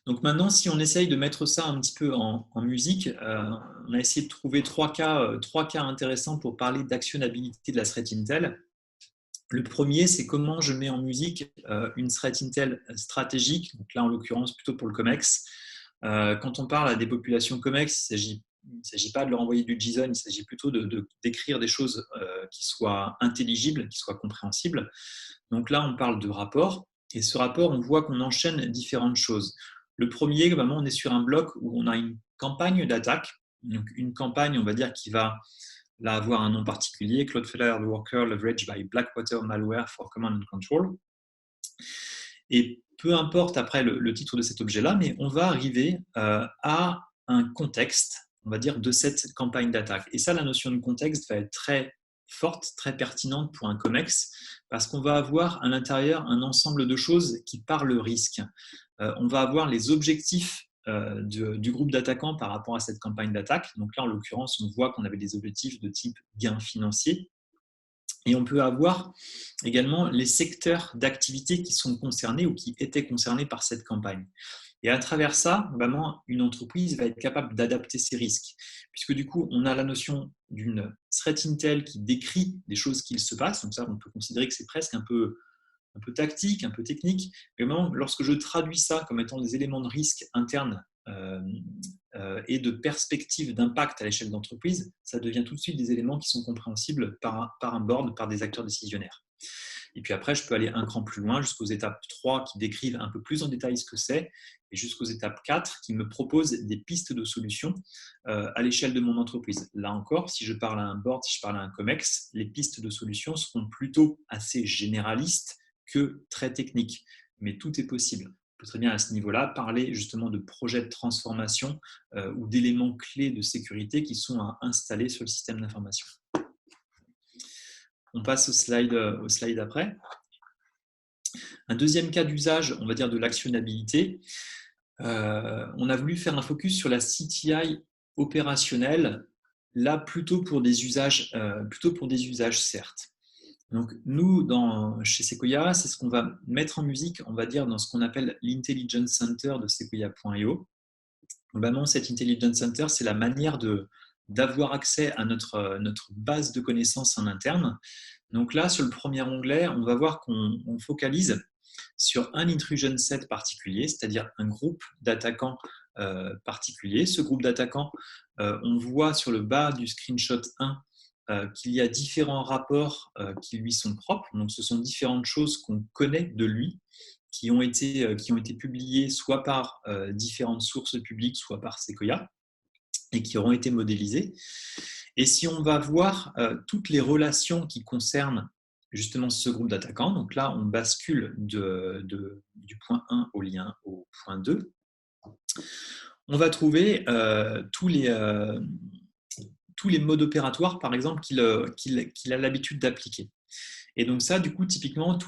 Donc maintenant, si on essaye de mettre ça un petit peu en musique, on a essayé de trouver trois cas intéressants pour parler d'actionnabilité de la Threat Intel. Le premier, c'est comment je mets en musique une Threat Intel stratégique, donc là en l'occurrence plutôt pour le COMEX. Quand on parle à des populations COMEX, il ne s'agit pas de leur envoyer du JSON, il s'agit plutôt d'écrire des choses qui soient intelligibles, qui soient compréhensibles. Donc là, on parle de rapport, et ce rapport, on voit qu'on enchaîne différentes choses. Le premier, vraiment, on est sur un bloc où on a une campagne d'attaque, donc une campagne, on va dire, qui va là avoir un nom particulier, Cloudflare Worker Leveraged by Blackwater Malware for Command and Control. Et peu importe après le titre de cet objet-là, mais on va arriver à un contexte, on va dire, de cette campagne d'attaque. Et ça, la notion de contexte va être très forte, très pertinente pour un COMEX, parce qu'on va avoir à l'intérieur un ensemble de choses qui parlent risque. On va avoir les objectifs du groupe d'attaquants par rapport à cette campagne d'attaque. Donc là, en l'occurrence, on voit qu'on avait des objectifs de type gain financier. Et on peut avoir également les secteurs d'activité qui sont concernés ou qui étaient concernés par cette campagne. Et à travers ça, vraiment, une entreprise va être capable d'adapter ses risques. Puisque du coup, on a la notion d'une threat intel qui décrit des choses qui se passent. Donc ça, on peut considérer que c'est presque un peu tactique, un peu technique. Mais vraiment, lorsque je traduis ça comme étant des éléments de risque internes et de perspective d'impact à l'échelle d'entreprise, ça devient tout de suite des éléments qui sont compréhensibles par un board, par des acteurs décisionnaires. Et puis après, je peux aller un cran plus loin jusqu'aux étapes 3 qui décrivent un peu plus en détail ce que c'est, et jusqu'aux étapes 4 qui me proposent des pistes de solutions à l'échelle de mon entreprise. Là encore, si je parle à un board, si je parle à un COMEX, les pistes de solutions seront plutôt assez généralistes que très techniques. Mais tout est possible. On peut très bien à ce niveau-là parler justement de projets de transformation ou d'éléments clés de sécurité qui sont à installer sur le système d'information. On passe au slide après. Un deuxième cas d'usage, on va dire de l'actionnabilité. On a voulu faire un focus sur la CTI opérationnelle, là plutôt pour des usages certes. Donc nous, chez Sequoia, c'est ce qu'on va mettre en musique, on va dire, dans ce qu'on appelle l'Intelligence Center de Sequoia.io. Globalement, cet Intelligence Center, c'est la manière d'avoir accès à notre base de connaissances en interne. Donc là, sur le premier onglet, on va voir qu'on focalise sur un intrusion set particulier, c'est-à-dire un groupe d'attaquants particulier. Ce groupe d'attaquants, on voit sur le bas du screenshot 1 qu'il y a différents rapports qui lui sont propres. Donc, ce sont différentes choses qu'on connaît de lui, qui ont été publiées soit par différentes sources publiques, soit par Sequoia, et qui auront été modélisées. Et si on va voir toutes les relations qui concernent justement ce groupe d'attaquants, donc là, on bascule du point 1 au point 2, on va trouver tous tous les modes opératoires, par exemple, qu'il a l'habitude d'appliquer. Et donc ça, du coup, typiquement,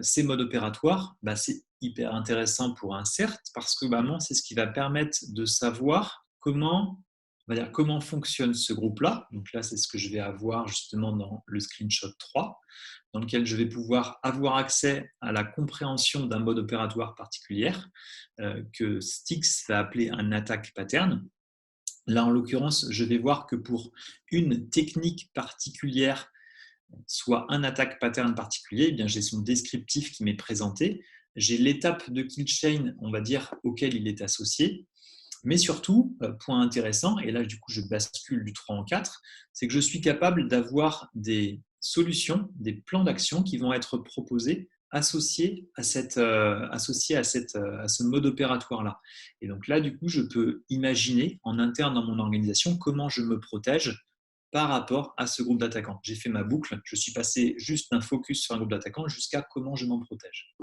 ces modes opératoires, bah, c'est hyper intéressant pour un CERT parce que bah, c'est ce qui va permettre de savoir comment fonctionne ce groupe-là. Donc là, c'est ce que je vais avoir justement dans le screenshot 3, dans lequel je vais pouvoir avoir accès à la compréhension d'un mode opératoire particulier que Stix va appeler un attack pattern. Là, en l'occurrence, je vais voir que pour une technique particulière, soit un attack pattern particulier, eh bien, j'ai son descriptif qui m'est présenté. J'ai l'étape de kill chain, on va dire, auquel il est associé. Mais surtout, point intéressant, et là, du coup, je bascule du 3 en 4, c'est que je suis capable d'avoir des solutions, des plans d'action qui vont être proposés associés à ce mode opératoire-là. Et donc là, du coup, je peux imaginer en interne dans mon organisation comment je me protège par rapport à ce groupe d'attaquants. J'ai fait ma boucle, je suis passé juste d'un focus sur un groupe d'attaquants jusqu'à comment je m'en protège.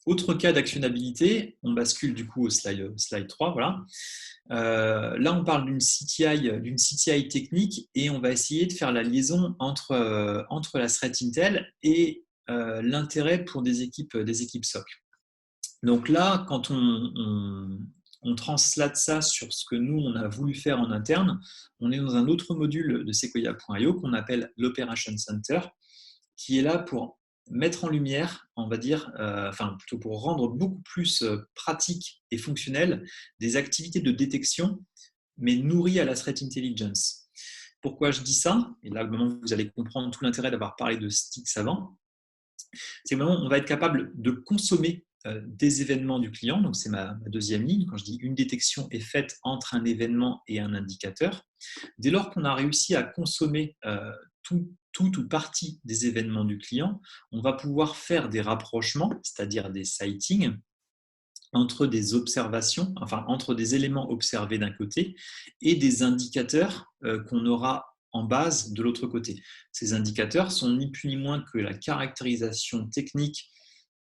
Autre cas d'actionnabilité, on bascule du coup au slide 3. Voilà. Là, on parle d'une CTI technique et on va essayer de faire la liaison entre la threat intel et l'intérêt pour des équipes SOC. Donc là, quand on translate ça sur ce que nous, on a voulu faire en interne, on est dans un autre module de Sequoia.io qu'on appelle l'Operation Center, qui est là pour mettre en lumière, on va dire, plutôt pour rendre beaucoup plus pratique et fonctionnel des activités de détection, mais nourries à la threat intelligence. Pourquoi je dis ça? Et là, vous allez comprendre tout l'intérêt d'avoir parlé de Stix avant. C'est que on va être capable de consommer des événements du client. Donc, c'est ma deuxième ligne. Quand je dis une détection est faite entre un événement et un indicateur, dès lors qu'on a réussi à consommer tout ou partie des événements du client, on va pouvoir faire des rapprochements, c'est-à-dire des sightings, entre des observations, entre des éléments observés d'un côté et des indicateurs qu'on aura en base de l'autre côté. Ces indicateurs sont ni plus ni moins que la caractérisation technique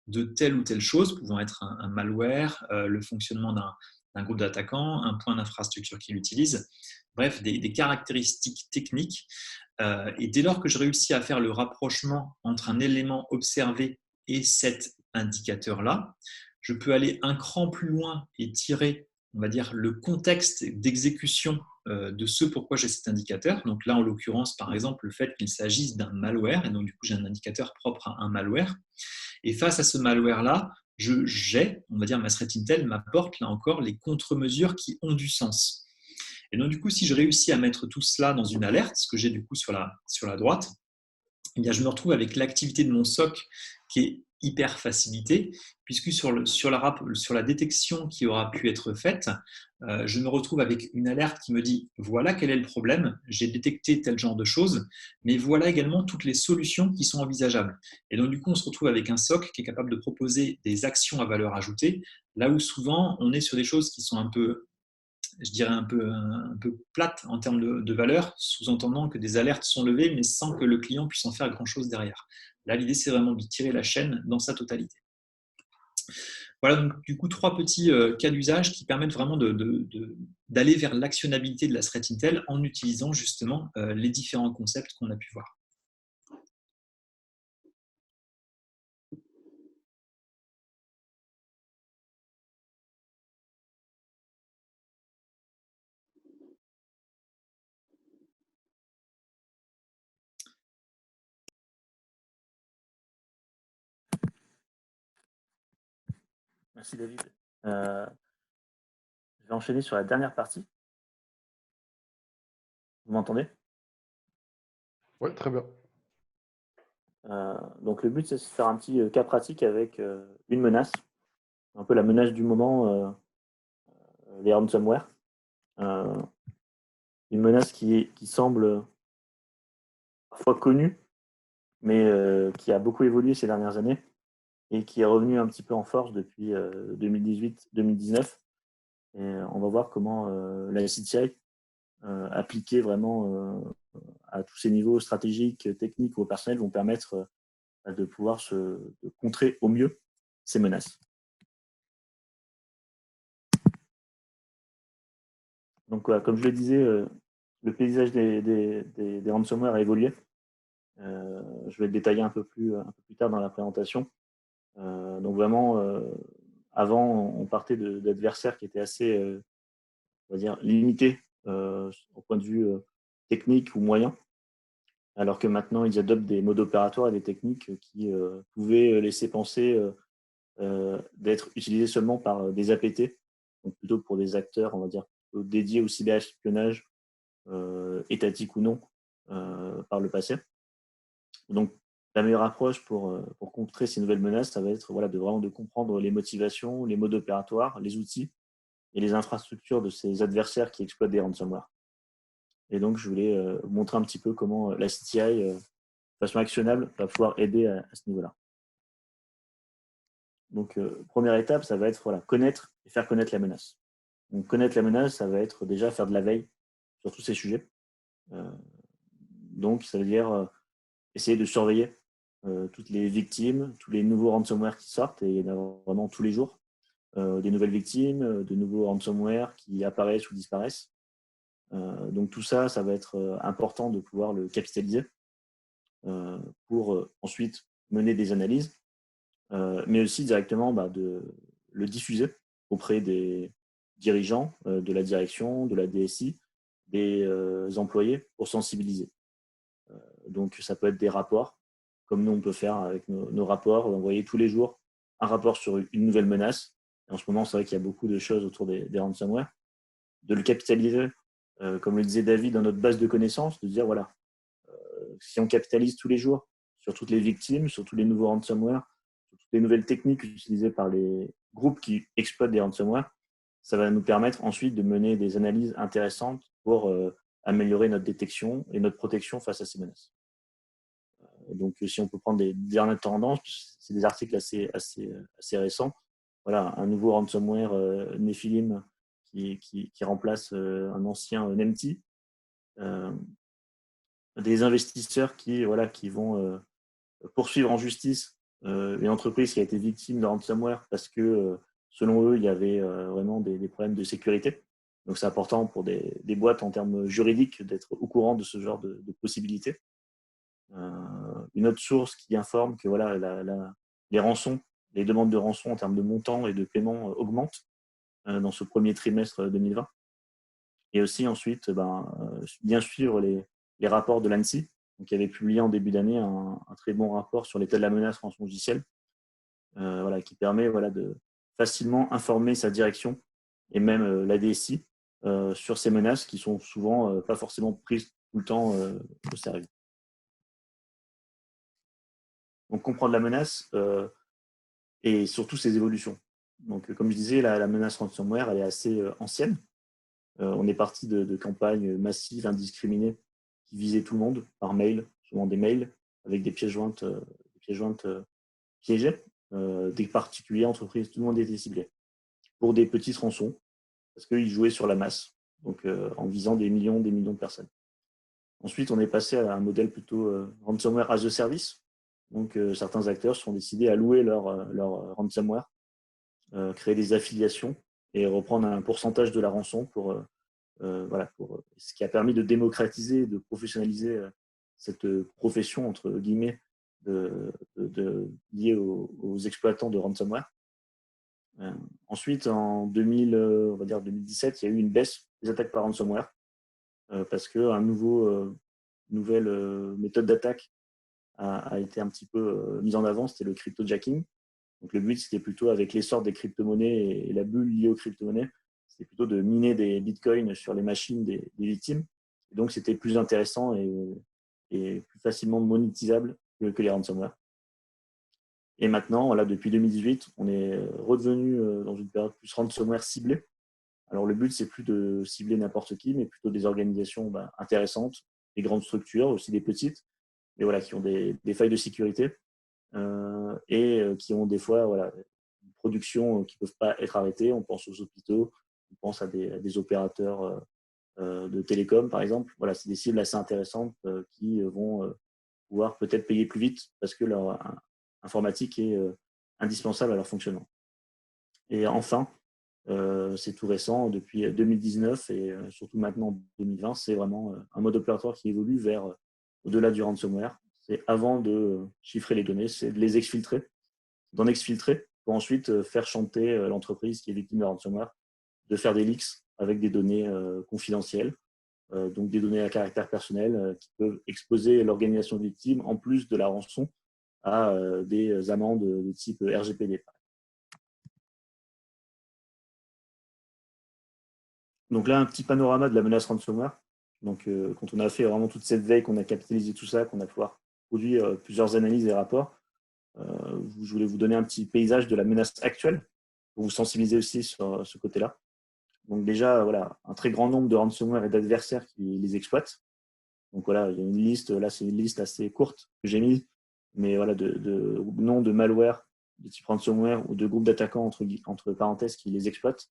de telle ou telle chose, pouvant être un malware, le fonctionnement d'un groupe d'attaquants, un point d'infrastructure qu'il utilise, bref, des caractéristiques techniques. Et dès lors que je réussis à faire le rapprochement entre un élément observé et cet indicateur-là, je peux aller un cran plus loin et tirer, on va dire, le contexte d'exécution de ce pourquoi j'ai cet indicateur. Donc là, en l'occurrence, par exemple, le fait qu'il s'agisse d'un malware, et donc du coup, j'ai un indicateur propre à un malware. Et face à ce malware-là, on va dire, ma threat intel m'apporte là encore les contre-mesures qui ont du sens. Et donc, du coup, si je réussis à mettre tout cela dans une alerte, ce que j'ai du coup sur la droite, eh bien, je me retrouve avec l'activité de mon SOC qui est hyper facilitée, puisque sur la détection qui aura pu être faite, je me retrouve avec une alerte qui me dit voilà quel est le problème, j'ai détecté tel genre de choses, mais voilà également toutes les solutions qui sont envisageables. Et donc, du coup, on se retrouve avec un SOC qui est capable de proposer des actions à valeur ajoutée, là où souvent on est sur des choses qui sont un peu, je dirais, un peu plate en termes de valeur, sous-entendant que des alertes sont levées, mais sans que le client puisse en faire grand-chose derrière. Là, l'idée, c'est vraiment de tirer la chaîne dans sa totalité. Voilà, donc du coup, 3 petits cas d'usage qui permettent vraiment d'aller vers l'actionnabilité de la threat intel en utilisant justement les différents concepts qu'on a pu voir. Merci David. Je vais enchaîner sur la dernière partie. Vous m'entendez? Oui, très bien. Donc le but, c'est de faire un petit cas pratique avec une menace, un peu la menace du moment, les ransomware. Une menace qui semble parfois connue, mais qui a beaucoup évolué ces dernières années et qui est revenue un petit peu en force depuis 2018-2019. Et on va voir comment la CTI, appliquée vraiment à tous ces niveaux stratégiques, techniques ou personnels, vont permettre de pouvoir de contrer au mieux ces menaces. Donc, comme je le disais, le paysage des ransomware a évolué. Je vais le détailler un peu plus tard dans la présentation. Donc vraiment, avant, on partait d'adversaires qui étaient assez, on va dire, limités au point de vue technique ou moyen, alors que maintenant, ils adoptent des modes opératoires et des techniques qui pouvaient laisser penser d'être utilisés seulement par des APT, donc plutôt pour des acteurs, on va dire, dédiés au cyberespionnage, étatique ou non, par le passé. Donc, la meilleure approche pour contrer ces nouvelles menaces, ça va être voilà, de comprendre les motivations, les modes opératoires, les outils et les infrastructures de ces adversaires qui exploitent des ransomware. Et donc, je voulais vous montrer un petit peu comment la CTI, de façon actionnable, va pouvoir aider à ce niveau-là. Donc, première étape, ça va être voilà, connaître et faire connaître la menace. Donc, connaître la menace, ça va être déjà faire de la veille sur tous ces sujets. Donc, ça veut dire essayer de surveiller toutes les victimes, tous les nouveaux ransomware qui sortent, et il y en a vraiment tous les jours. Des nouvelles victimes, de nouveaux ransomware qui apparaissent ou disparaissent. Donc tout ça, ça va être important de pouvoir le capitaliser pour ensuite mener des analyses, mais aussi directement de le diffuser auprès des dirigeants, de la direction, de la DSI, des employés pour sensibiliser. Donc ça peut être des rapports, comme nous on peut faire avec nos rapports, envoyer tous les jours un rapport sur une nouvelle menace. Et en ce moment, c'est vrai qu'il y a beaucoup de choses autour des ransomware. De le capitaliser, comme le disait David, dans notre base de connaissances, de dire voilà, si on capitalise tous les jours sur toutes les victimes, sur tous les nouveaux ransomware, sur toutes les nouvelles techniques utilisées par les groupes qui exploitent des ransomware, ça va nous permettre ensuite de mener des analyses intéressantes pour améliorer notre détection et notre protection face à ces menaces. Donc, si on peut prendre des dernières tendances, c'est des articles assez récents. Voilà, un nouveau ransomware Nephilim qui remplace un ancien Nemty. Des investisseurs qui vont poursuivre en justice une entreprise qui a été victime de ransomware parce que, selon eux, il y avait vraiment des problèmes de sécurité. Donc, c'est important pour des boîtes en termes juridiques d'être au courant de ce genre de possibilités. Une autre source qui informe que voilà, les rançons, les demandes de rançon en termes de montant et de paiement augmentent dans ce premier trimestre 2020. Et aussi ensuite, bien suivre les rapports de l'ANSSI, qui avait publié en début d'année un très bon rapport sur l'état de la menace rançongicielle, qui permet de facilement informer sa direction et même la DSI sur ces menaces qui sont souvent pas forcément prises tout le temps au sérieux. Donc, comprendre la menace et surtout ses évolutions. Donc, comme je disais, la menace ransomware, elle est assez ancienne. On est parti de campagnes massives, indiscriminées, qui visaient tout le monde par mail, souvent des mails avec des pièces jointes piégées. Des particuliers, entreprises, tout le monde était ciblé pour des petites rançons parce qu'ils jouaient sur la masse, donc en visant des millions de personnes. Ensuite, on est passé à un modèle plutôt ransomware as a service. Donc, certains acteurs se sont décidés à louer leur ransomware, créer des affiliations et reprendre un pourcentage de la rançon pour ce qui a permis de démocratiser, de professionnaliser cette profession, entre guillemets, liée aux exploitants de ransomware. Ensuite, en 2017, il y a eu une baisse des attaques par ransomware parce qu'une nouvelle méthode d'attaque a été un petit peu mise en avant, c'était le cryptojacking. Donc le but, c'était plutôt avec l'essor des crypto-monnaies et la bulle liée aux crypto-monnaies, c'était plutôt de miner des bitcoins sur les machines des victimes. Et donc c'était plus intéressant et plus facilement monétisable que les ransomware. Et maintenant, là, depuis 2018, on est redevenu dans une période plus ransomware ciblée. Alors le but, c'est plus de cibler n'importe qui, mais plutôt des organisations intéressantes, des grandes structures, aussi des petites, mais qui ont des failles de sécurité et qui ont des fois une production qui ne peuvent pas être arrêtées. On pense aux hôpitaux, on pense à des opérateurs de télécom, par exemple. Voilà, c'est des cibles assez intéressantes qui vont pouvoir peut-être payer plus vite parce que leur informatique est indispensable à leur fonctionnement. Et enfin, c'est tout récent, depuis 2019 et surtout maintenant 2020, c'est vraiment un mode opératoire qui évolue vers au-delà du ransomware. C'est avant de chiffrer les données, c'est de les exfiltrer, d'en exfiltrer pour ensuite faire chanter l'entreprise qui est victime de ransomware, de faire des leaks avec des données confidentielles, donc des données à caractère personnel qui peuvent exposer l'organisation victime en plus de la rançon à des amendes de type RGPD. Donc là, un petit panorama de la menace ransomware. Donc, quand on a fait vraiment toute cette veille, qu'on a capitalisé tout ça, qu'on a pouvoir produire plusieurs analyses et rapports, je voulais vous donner un petit paysage de la menace actuelle pour vous sensibiliser aussi sur ce côté-là. Donc déjà, voilà, un très grand nombre de ransomware et d'adversaires qui les exploitent. Donc voilà, il y a une liste, là c'est une liste assez courte que j'ai mis, mais voilà, de noms de malware de type ransomware ou de groupes d'attaquants entre parenthèses qui les exploitent.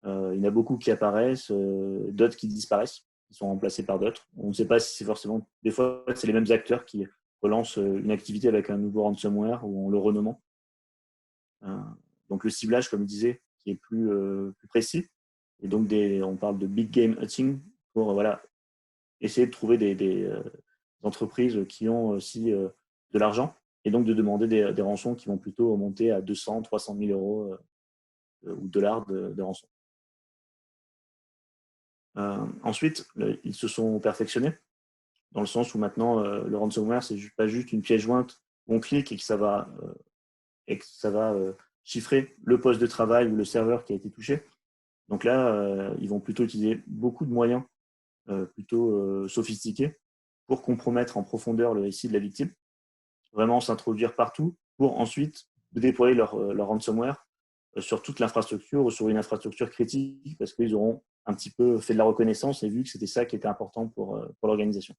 Il y en a beaucoup qui apparaissent, d'autres qui disparaissent, qui sont remplacés par d'autres. On ne sait pas si c'est forcément… Des fois, c'est les mêmes acteurs qui relancent une activité avec un nouveau ransomware ou en le renommant. Donc le ciblage, comme je disais, qui est plus précis. Et donc, on parle de big game hunting pour voilà, essayer de trouver des entreprises qui ont aussi de l'argent et donc de demander des rançons qui vont plutôt monter à 200, 300 000 euros ou dollars de rançon. Ensuite, ils se sont perfectionnés dans le sens où maintenant, le ransomware, c'est pas juste une pièce jointe où on clique et que ça va chiffrer le poste de travail ou le serveur qui a été touché. Donc là, ils vont plutôt utiliser beaucoup de moyens plutôt sophistiqués pour compromettre en profondeur le SI de la victime, vraiment s'introduire partout pour ensuite déployer leur ransomware sur toute l'infrastructure ou sur une infrastructure critique parce qu'ils auront un petit peu fait de la reconnaissance et vu que c'était ça qui était important pour l'organisation.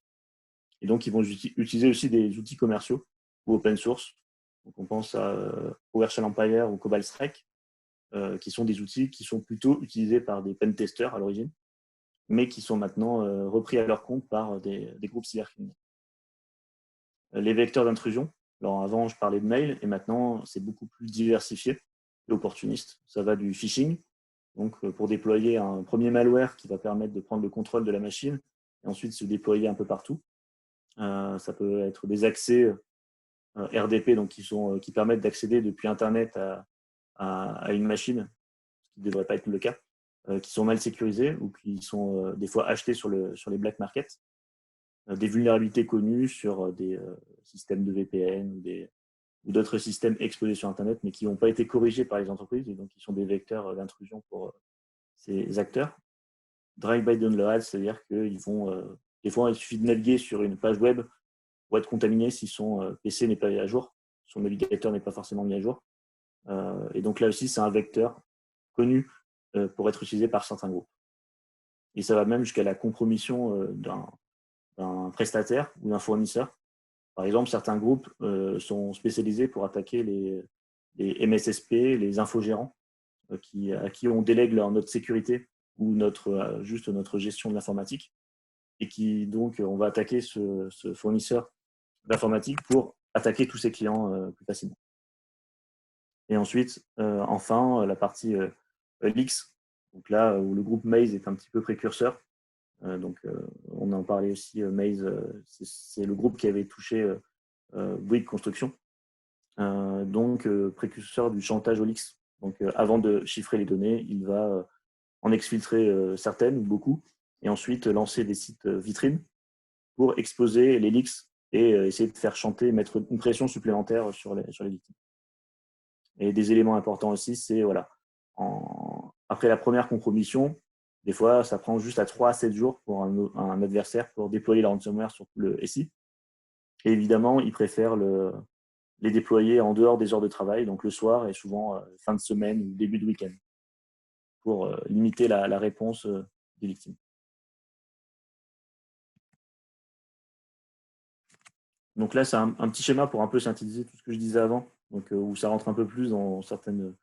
Et donc, ils vont utiliser aussi des outils commerciaux ou open source. Donc, on pense à PowerShell Empire ou Cobalt Strike, qui sont des outils qui sont plutôt utilisés par des pen testers à l'origine, mais qui sont maintenant repris à leur compte par des groupes cybercriminels. Les vecteurs d'intrusion. Alors avant, je parlais de mail, et maintenant, c'est beaucoup plus diversifié et opportuniste. Ça va du phishing, donc pour déployer un premier malware qui va permettre de prendre le contrôle de la machine et ensuite se déployer un peu partout. Ça peut être des accès RDP, donc qui permettent d'accéder depuis Internet à une machine, ce qui ne devrait pas être le cas, qui sont mal sécurisés ou qui sont des fois achetés sur les black markets. Des vulnérabilités connues sur des systèmes de VPN ou d'autres systèmes exposés sur Internet, mais qui n'ont pas été corrigés par les entreprises et donc qui sont des vecteurs d'intrusion pour ces acteurs. Drive-by download, c'est-à-dire qu'ils vont… des fois, il suffit de naviguer sur une page web pour être contaminé si son PC n'est pas mis à jour, son navigateur n'est pas forcément mis à jour. Et donc là aussi, c'est un vecteur connu pour être utilisé par certains groupes. Et ça va même jusqu'à la compromission d'un prestataire ou d'un fournisseur. Par exemple, certains groupes sont spécialisés pour attaquer les MSSP, les infogérants, à qui on délègue notre sécurité ou juste notre gestion de l'informatique. Et qui, donc, on va attaquer ce fournisseur d'informatique pour attaquer tous ses clients plus facilement. Et ensuite, enfin, la partie leaks. Donc là, où le groupe Maze est un petit peu précurseur. Donc, on en parlait aussi, Maze, c'est le groupe qui avait touché Bouygues Construction. Donc, précurseur du chantage au leaks. Donc, avant de chiffrer les données, il va en exfiltrer certaines ou beaucoup, et ensuite lancer des sites vitrines pour exposer les leaks et essayer de faire chanter, mettre une pression supplémentaire sur les victimes. Et des éléments importants aussi, c'est voilà, après la première compromission, des fois, ça prend juste à 3 à 7 jours pour un adversaire pour déployer la ransomware sur le SI. Et évidemment, ils préfèrent les déployer en dehors des heures de travail, donc le soir et souvent fin de semaine ou début de week-end, pour limiter la réponse des victimes. Donc là, c'est un petit schéma pour un peu synthétiser tout ce que je disais avant, donc, où ça rentre un peu plus dans certaines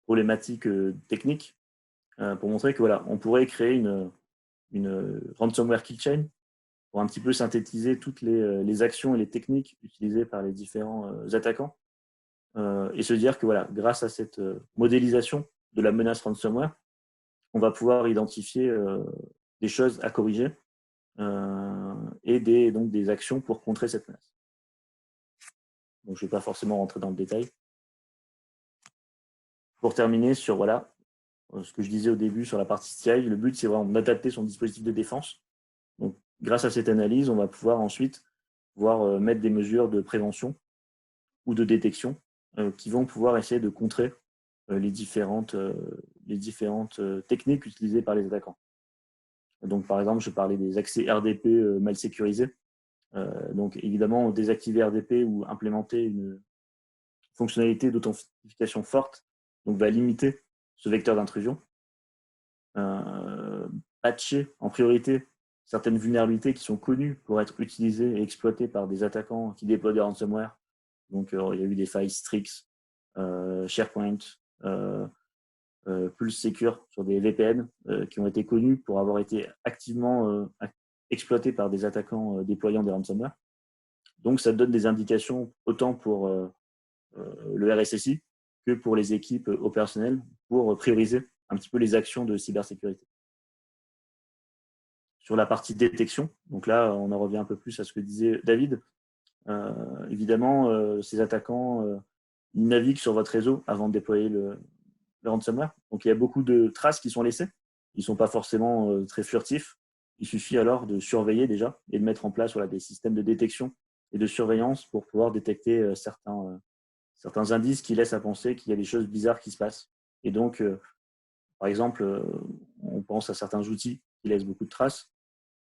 problématiques techniques, pour montrer que voilà, on pourrait créer une ransomware kill chain pour un petit peu synthétiser toutes les actions et les techniques utilisées par les différents attaquants, et se dire que voilà, grâce à cette modélisation de la menace ransomware, on va pouvoir identifier des choses à corriger et donc des actions pour contrer cette menace. Donc, je ne vais pas forcément rentrer dans le détail. Pour terminer sur ce que je disais au début sur la partie CTI, le but, c'est vraiment d'adapter son dispositif de défense. Donc, grâce à cette analyse, on va pouvoir ensuite mettre des mesures de prévention ou de détection qui vont pouvoir essayer de contrer les différentes techniques utilisées par les attaquants. Donc, par exemple, je parlais des accès RDP mal sécurisés. Donc, évidemment, désactiver RDP ou implémenter une fonctionnalité d'authentification forte va limiter ce vecteur d'intrusion. Patcher en priorité certaines vulnérabilités qui sont connues pour être utilisées et exploitées par des attaquants qui déploient des ransomware. Donc, il y a eu des failles Strix, SharePoint, Pulse Secure sur des VPN qui ont été connus pour avoir été activement exploités par des attaquants déployant des ransomware. Donc, ça donne des indications autant pour le RSSI que pour les équipes opérationnelles pour prioriser un petit peu les actions de cybersécurité. Sur la partie détection, donc là, on en revient un peu plus à ce que disait David. Évidemment, ces attaquants, ils naviguent sur votre réseau avant de déployer le ransomware. Donc, il y a beaucoup de traces qui sont laissées. Ils ne sont pas forcément très furtifs. Il suffit alors de surveiller déjà et de mettre en place des systèmes de détection et de surveillance pour pouvoir détecter certains indices qui laissent à penser qu'il y a des choses bizarres qui se passent. Et donc, par exemple, on pense à certains outils qui laissent beaucoup de traces.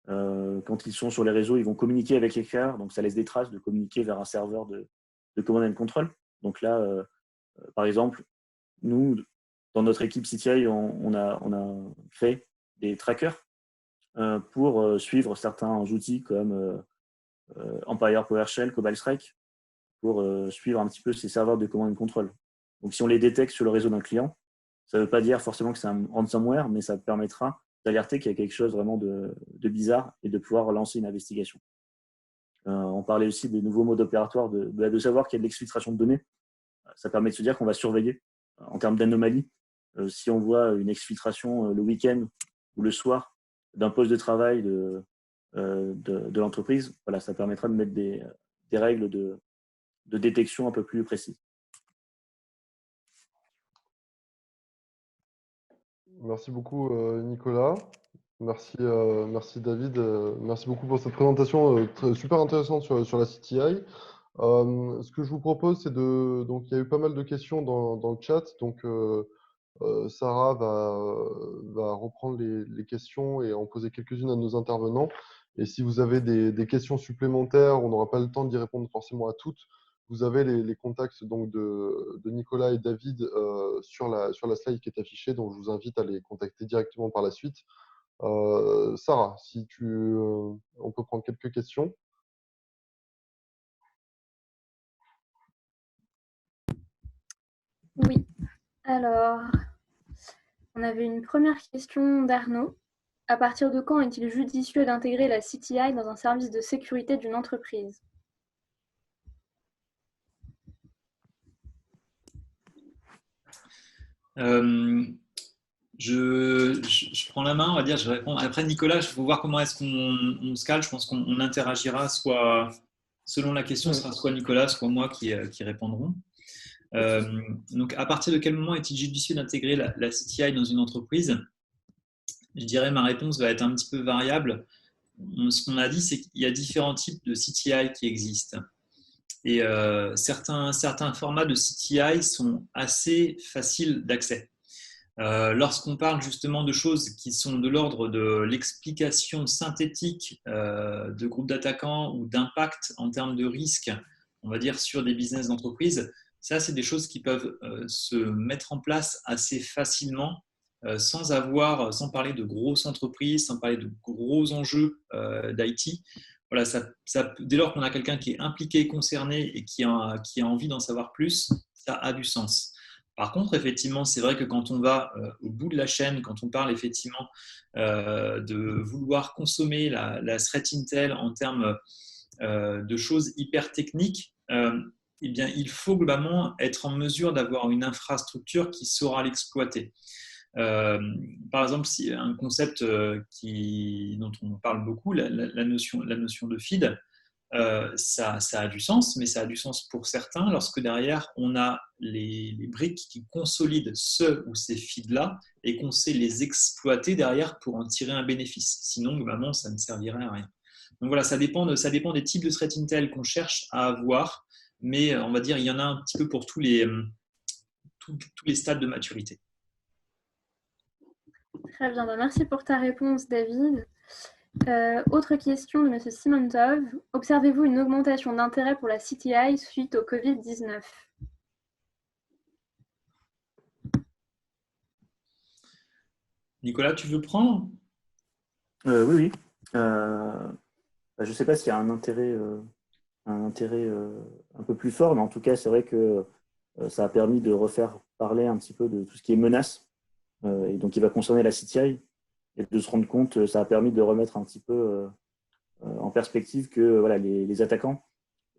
Quand ils sont sur les réseaux, ils vont communiquer avec l'extérieur, donc ça laisse des traces de communiquer vers un serveur de command and control. Donc là, par exemple, nous, dans notre équipe CTI, on a créé des trackers pour suivre certains outils comme Empire PowerShell, Cobalt Strike, pour suivre un petit peu ces serveurs de command and control. Donc si on les détecte sur le réseau d'un client, ça ne veut pas dire forcément que c'est un ransomware, mais ça permettra d'alerter qu'il y a quelque chose vraiment de bizarre et de pouvoir lancer une investigation. On parlait aussi des nouveaux modes opératoires, de savoir qu'il y a de l'exfiltration de données. Ça permet de se dire qu'on va surveiller en termes d'anomalies. Si on voit une exfiltration le week-end ou le soir d'un poste de travail de l'entreprise, ça permettra de mettre des règles de détection un peu plus précises. Merci beaucoup Nicolas. Merci David. Merci beaucoup pour cette présentation super intéressante sur la CTI. Ce que je vous propose, c'est donc il y a eu pas mal de questions dans le chat. Donc Sarah va reprendre les questions et en poser quelques-unes à nos intervenants. Et si vous avez des questions supplémentaires, on n'aura pas le temps d'y répondre forcément à toutes. Vous avez les contacts donc de Nicolas et David sur la slide qui est affichée, donc je vous invite à les contacter directement par la suite. Sarah, si on peut prendre quelques questions. Oui, alors, on avait une première question d'Arnaud. À partir de quand est-il judicieux d'intégrer la CTI dans un service de sécurité d'une entreprise ? Je prends la main, on va dire, je réponds. Après, Nicolas, il faut voir comment est-ce qu'on se cale. Je pense qu'on interagira soit, selon la question, ce sera soit Nicolas, soit moi qui répondrons. Donc, à partir de quel moment est-il judicieux d'intégrer la CTI dans une entreprise ? Je dirais ma réponse va être un petit peu variable. Ce qu'on a dit, c'est qu'il y a différents types de CTI qui existent. Et certains formats de CTI sont assez faciles d'accès. Lorsqu'on parle justement de choses qui sont de l'ordre de l'explication synthétique de groupes d'attaquants ou d'impact en termes de risque, on va dire sur des business d'entreprise, ça c'est des choses qui peuvent se mettre en place assez facilement sans parler de grosses entreprises, sans parler de gros enjeux d'IT. Voilà, dès lors qu'on a quelqu'un qui est impliqué, concerné et qui a envie d'en savoir plus, ça a du sens. Par contre, effectivement, c'est vrai que quand on va au bout de la chaîne, quand on parle effectivement de vouloir consommer la threat intel en termes de choses hyper techniques, eh bien, il faut globalement être en mesure d'avoir une infrastructure qui saura l'exploiter. Par exemple, si un concept dont on parle beaucoup, la notion de feed, ça a du sens, mais ça a du sens pour certains lorsque derrière, on a les briques qui consolident ce ou ces feeds-là et qu'on sait les exploiter derrière pour en tirer un bénéfice. Sinon, globalement, ça ne servirait à rien. Donc voilà, ça dépend des types de threat intel qu'on cherche à avoir, mais on va dire il y en a un petit peu pour tous les stades de maturité. Très bien, merci pour ta réponse, David. Autre question de M. Simontov. Observez-vous une augmentation d'intérêt pour la CTI suite au Covid-19 ? Nicolas, tu veux prendre ? Oui. Je ne sais pas s'il y a un intérêt un peu plus fort, mais en tout cas, c'est vrai que ça a permis de refaire parler un petit peu de tout ce qui est menace, et donc qui va concerner la CTI, et de se rendre compte, ça a permis de remettre un petit peu en perspective que voilà, les attaquants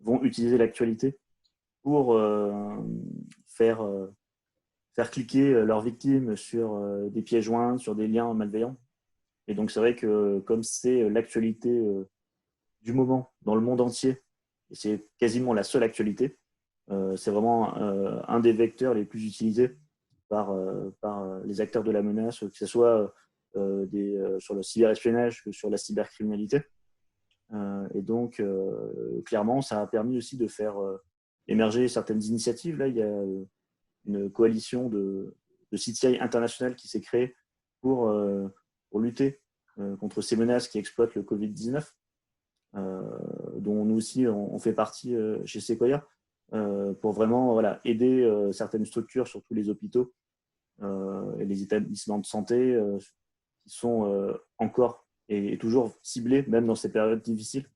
vont utiliser l'actualité pour faire cliquer leurs victimes sur des pieds joints, sur des liens malveillants. Et donc, c'est vrai que comme c'est l'actualité du moment dans le monde entier, et c'est quasiment la seule actualité, c'est vraiment un des vecteurs les plus utilisés par les acteurs de la menace, que ce soit sur le cyberespionnage que sur la cybercriminalité. Et donc, clairement, ça a permis aussi de faire émerger certaines initiatives. Là, il y a une coalition de CTI internationale qui s'est créée pour lutter contre ces menaces qui exploitent le Covid-19, dont nous aussi on fait partie chez Sequoia, pour vraiment aider certaines structures, surtout les hôpitaux et les établissements de santé qui sont encore et toujours ciblés, même dans ces périodes difficiles,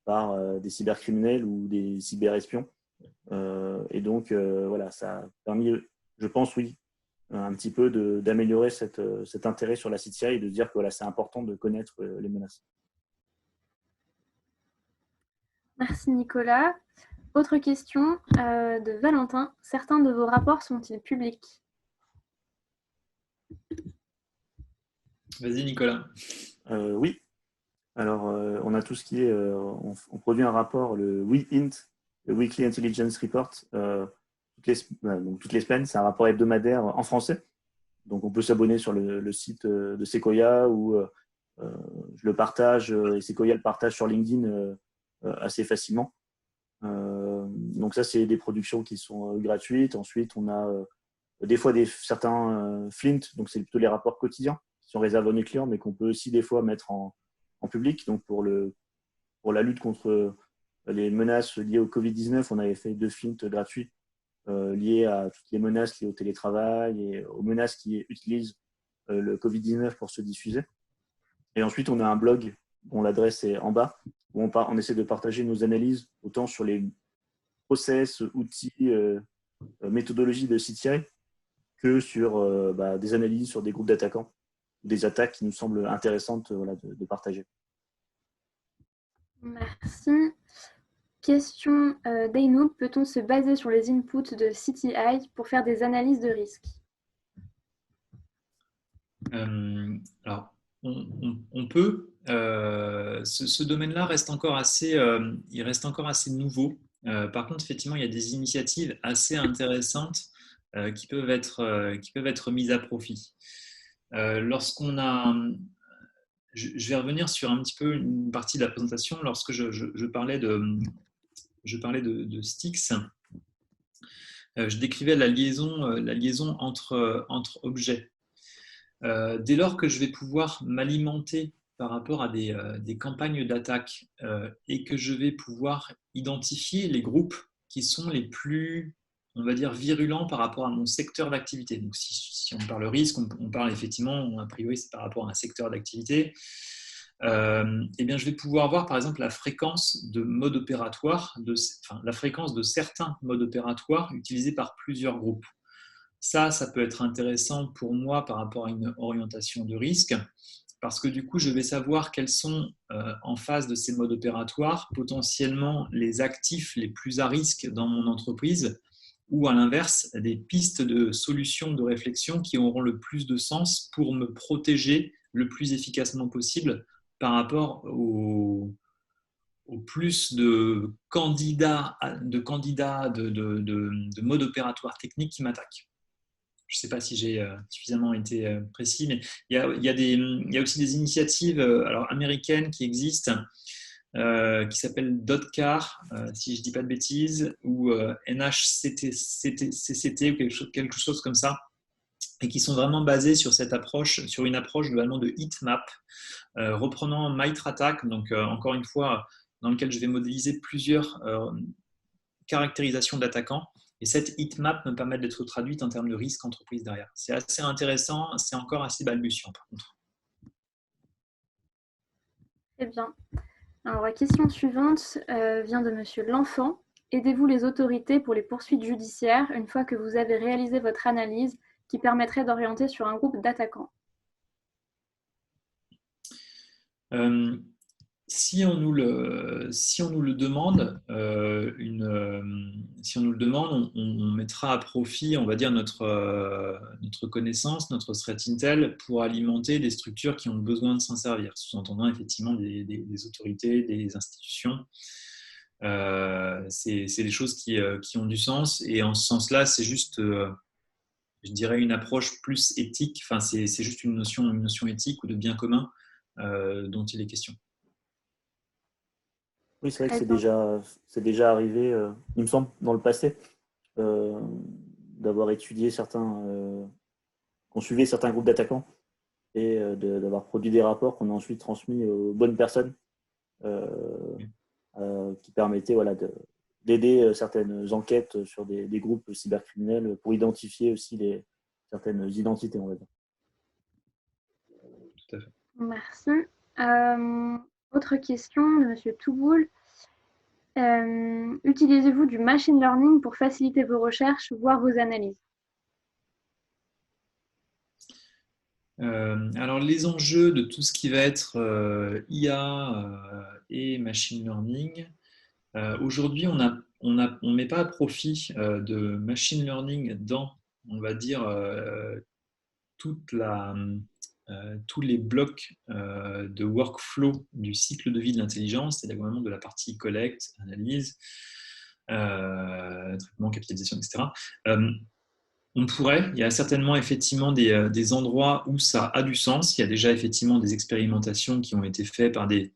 par des cybercriminels ou des cyberespions. Et donc, ça a permis, je pense, oui, un petit peu d'améliorer cet intérêt sur la CTI et de dire que c'est important de connaître les menaces. Merci Nicolas. Autre question de Valentin. Certains de vos rapports sont-ils publics ? Vas-y Nicolas. Oui. Alors, on a tout ce qui est... on produit un rapport, le WIINT, le Weekly Intelligence Report, toutes les semaines. C'est un rapport hebdomadaire en français. Donc, on peut s'abonner sur le site de Sequoia ou je le partage et Sequoia le partage sur LinkedIn assez facilement. Donc, ça, c'est des productions qui sont gratuites. Ensuite, on a des fois certains Flint, donc c'est plutôt les rapports quotidiens qui sont réservés aux clients, mais qu'on peut aussi des fois mettre en public. Donc, pour la lutte contre les menaces liées au Covid-19, on avait fait 2 Flint gratuits liés à toutes les menaces liées au télétravail et aux menaces qui utilisent le Covid-19 pour se diffuser. Et ensuite, on a un blog dont l'adresse est en bas, où on essaie de partager nos analyses autant sur les process, outils, méthodologies de CTI que sur des analyses sur des groupes d'attaquants, des attaques qui nous semblent intéressantes de partager. Merci. Question d'Ainoub. Peut-on se baser sur les inputs de CTI pour faire des analyses de risque ? Alors, on peut. Ce domaine-là reste encore assez nouveau. Par contre, effectivement, il y a des initiatives assez intéressantes qui peuvent être mises à profit. Lorsqu'on a, je vais revenir sur un petit peu une partie de la présentation. Lorsque je parlais de Styx, je décrivais la liaison entre objets. Dès lors que je vais pouvoir m'alimenter par rapport à des campagnes d'attaque et que je vais pouvoir identifier les groupes qui sont les plus, on va dire, virulents par rapport à mon secteur d'activité. Donc, si on parle risque, on parle effectivement, a priori, c'est par rapport à un secteur d'activité. Eh bien, je vais pouvoir voir, par exemple, la fréquence de modes opératoires, la fréquence de certains modes opératoires utilisés par plusieurs groupes. Ça peut être intéressant pour moi par rapport à une orientation de risque. parce que du coup, je vais savoir quels sont, en face de ces modes opératoires, potentiellement les actifs les plus à risque dans mon entreprise, ou à l'inverse, des pistes de solutions, de réflexion qui auront le plus de sens pour me protéger le plus efficacement possible par rapport au plus de candidats, de modes opératoires techniques qui m'attaquent. Je ne sais pas si j'ai suffisamment été précis, mais il y a aussi des initiatives alors, américaines qui existent, qui s'appellent DOTCAR, si je ne dis pas de bêtises, ou NHCCT, ou quelque chose comme ça, et qui sont vraiment basées sur une approche globalement de heat map, reprenant MITRE-ATT&CK, donc encore une fois, dans lequel je vais modéliser plusieurs caractérisations d'attaquants. Et cette heatmap me permet d'être traduite en termes de risque entreprise derrière. C'est assez intéressant, c'est encore assez balbutiant par contre. Très bien. Alors la question suivante vient de Monsieur L'Enfant. Aidez-vous les autorités pour les poursuites judiciaires une fois que vous avez réalisé votre analyse qui permettrait d'orienter sur un groupe d'attaquants? Si on nous le demande, on mettra à profit, on va dire, notre connaissance, notre threat intel pour alimenter des structures qui ont besoin de s'en servir, sous-entendant effectivement des autorités, des institutions. C'est des choses qui ont du sens, et en ce sens-là, c'est juste, je dirais, une approche plus éthique. Enfin, c'est juste une notion éthique ou de bien commun dont il est question. Oui, c'est vrai que c'est déjà arrivé, il me semble, dans le passé, d'avoir étudié qu'on suivait certains groupes d'attaquants et d'avoir produit des rapports qu'on a ensuite transmis aux bonnes personnes qui permettaient d'aider certaines enquêtes sur des groupes cybercriminels pour identifier aussi certaines identités, on va dire. Tout à fait. Merci. Autre question de Monsieur Touboul. Utilisez-vous du machine learning pour faciliter vos recherches, voire vos analyses? Alors, les enjeux de tout ce qui va être IA et machine learning, aujourd'hui, on met pas à profit de machine learning dans, on va dire, tous les blocs de workflow du cycle de vie de l'intelligence, c'est-à-dire vraiment de la partie collecte, analyse, traitement, capitalisation, etc. On pourrait, il y a certainement effectivement des endroits où ça a du sens. Il y a déjà effectivement des expérimentations qui ont été faites par des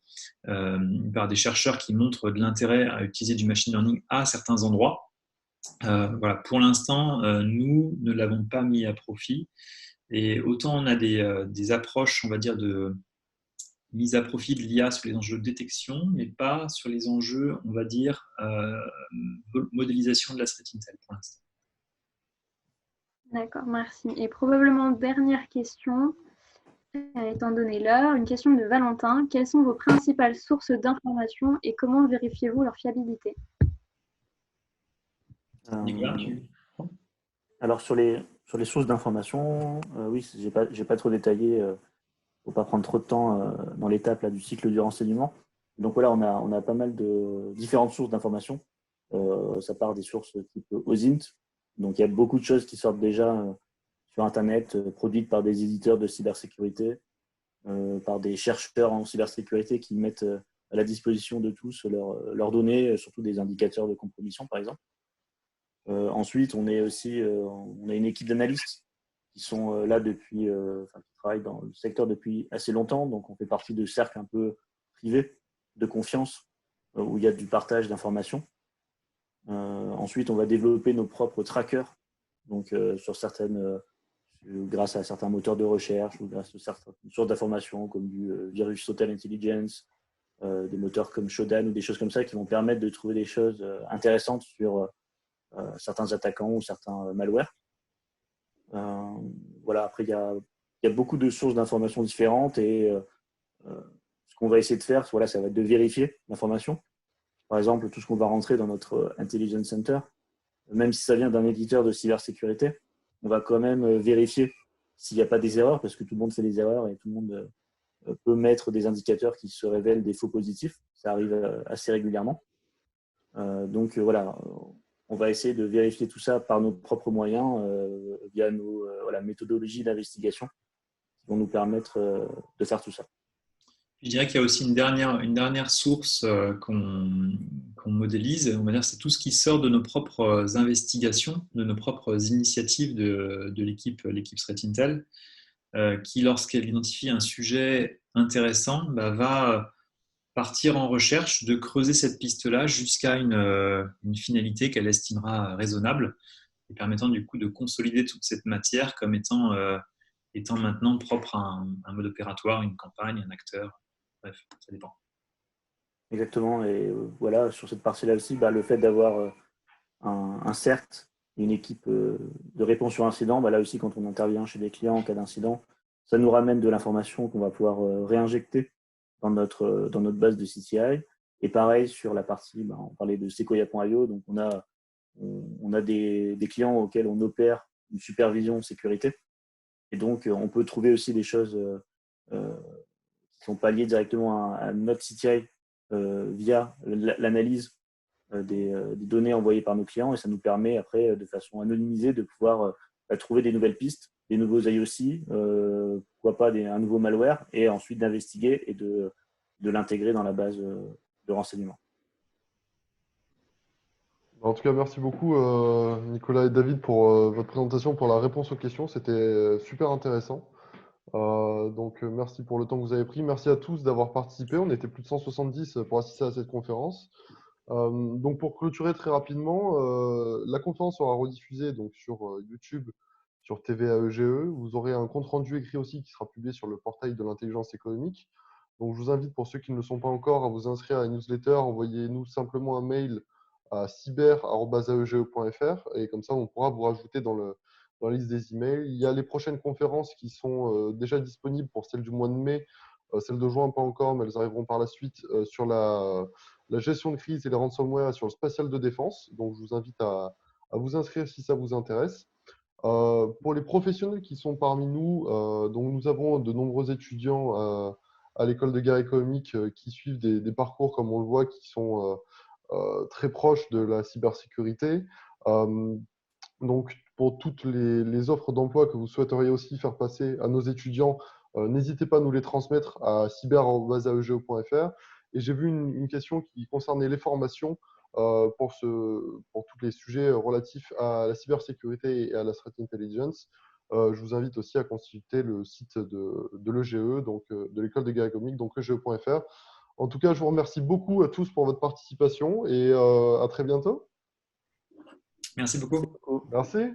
chercheurs qui montrent de l'intérêt à utiliser du machine learning à certains endroits. Voilà. Pour l'instant, nous ne l'avons pas mis à profit. Et autant on a des approches, on va dire, de mise à profit de l'IA sur les enjeux de détection, mais pas sur les enjeux, on va dire, modélisation de la threat intel pour l'instant. D'accord, merci. Et probablement dernière question, étant donné l'heure, une question de Valentin. Quelles sont vos principales sources d'informations et comment vérifiez-vous leur fiabilité? Nicolas, alors sur les sources d'informations, oui, j'ai pas trop détaillé, faut pas prendre trop de temps dans l'étape du cycle du renseignement. Donc voilà, on a pas mal de différentes sources d'informations. Ça part des sources type OSINT. Donc il y a beaucoup de choses qui sortent déjà sur Internet, produites par des éditeurs de cybersécurité, par des chercheurs en cybersécurité qui mettent à la disposition de tous leurs données, surtout des indicateurs de compromission, par exemple. Ensuite, on a une équipe d'analystes qui sont là qui travaillent dans le secteur depuis assez longtemps. Donc, on fait partie de cercles un peu privés, de confiance, où il y a du partage d'informations. Ensuite, on va développer nos propres trackers, donc grâce à certains moteurs de recherche ou grâce à certaines sources d'informations comme du Virus Total Intelligence, des moteurs comme Shodan ou des choses comme ça qui vont permettre de trouver des choses intéressantes sur certains attaquants ou certains malwares. Voilà, après, il y a beaucoup de sources d'informations différentes et ce qu'on va essayer de faire, ça va être de vérifier l'information. Par exemple, tout ce qu'on va rentrer dans notre Intelligence Center, même si ça vient d'un éditeur de cybersécurité, on va quand même vérifier s'il n'y a pas des erreurs, parce que tout le monde fait des erreurs et tout le monde peut mettre des indicateurs qui se révèlent des faux positifs. Ça arrive assez régulièrement. Donc voilà, on va essayer de vérifier tout ça par nos propres moyens via nos méthodologies d'investigation qui vont nous permettre de faire tout ça. Je dirais qu'il y a aussi une dernière source qu'on modélise. On va dire c'est tout ce qui sort de nos propres investigations, de nos propres initiatives de l'équipe Threat Intel, qui, lorsqu'elle identifie un sujet intéressant, va partir en recherche, de creuser cette piste-là jusqu'à une finalité qu'elle estimera raisonnable et permettant du coup de consolider toute cette matière comme étant maintenant propre à un mode opératoire, une campagne, un acteur. Bref, ça dépend. Exactement. Et voilà, sur cette partie-là aussi, le fait d'avoir un CERT, une équipe de réponse sur incident, là aussi, quand on intervient chez des clients en cas d'incident, ça nous ramène de l'information qu'on va pouvoir réinjecter dans notre base de CTI. Et pareil, sur la partie, on parlait de Sequoia.io, donc on a des clients auxquels on opère une supervision sécurité. Et donc, on peut trouver aussi des choses qui sont pas liées directement à notre CTI via l'analyse des données envoyées par nos clients. Et ça nous permet après, de façon anonymisée, de pouvoir trouver des nouvelles pistes, des nouveaux IOC, pourquoi pas un nouveau malware, et ensuite d'investiguer et de l'intégrer dans la base de renseignement. En tout cas, merci beaucoup Nicolas et David pour votre présentation, pour la réponse aux questions. C'était super intéressant. Donc merci pour le temps que vous avez pris. Merci à tous d'avoir participé. On était plus de 170 pour assister à cette conférence. Donc pour clôturer très rapidement, la conférence sera rediffusée donc, sur YouTube, sur TVA-EGE. Vous aurez un compte-rendu écrit aussi qui sera publié sur le portail de l'intelligence économique. Donc je vous invite, pour ceux qui ne le sont pas encore, à vous inscrire à la newsletter. Envoyez-nous simplement un mail à cyber@aege.fr et comme ça, on pourra vous rajouter dans la liste des emails. Il y a les prochaines conférences qui sont déjà disponibles pour celle du mois de mai, celle de juin pas encore, mais elles arriveront par la suite sur la gestion de crise et les ransomware sur le spatial de défense. Donc, je vous invite à vous inscrire si ça vous intéresse. Pour les professionnels qui sont parmi nous, donc nous avons de nombreux étudiants à l'école de guerre économique qui suivent des parcours, comme on le voit, qui sont très proches de la cybersécurité. Donc, pour toutes les offres d'emploi que vous souhaiteriez aussi faire passer à nos étudiants, n'hésitez pas à nous les transmettre à cyber@aegeo.fr. Et j'ai vu une question qui concernait les formations pour tous les sujets relatifs à la cybersécurité et à la threat intelligence. Je vous invite aussi à consulter le site de l'EGE, donc de l'école de guerre économique, donc ege.fr. En tout cas, je vous remercie beaucoup à tous pour votre participation et à très bientôt. Merci beaucoup. Merci.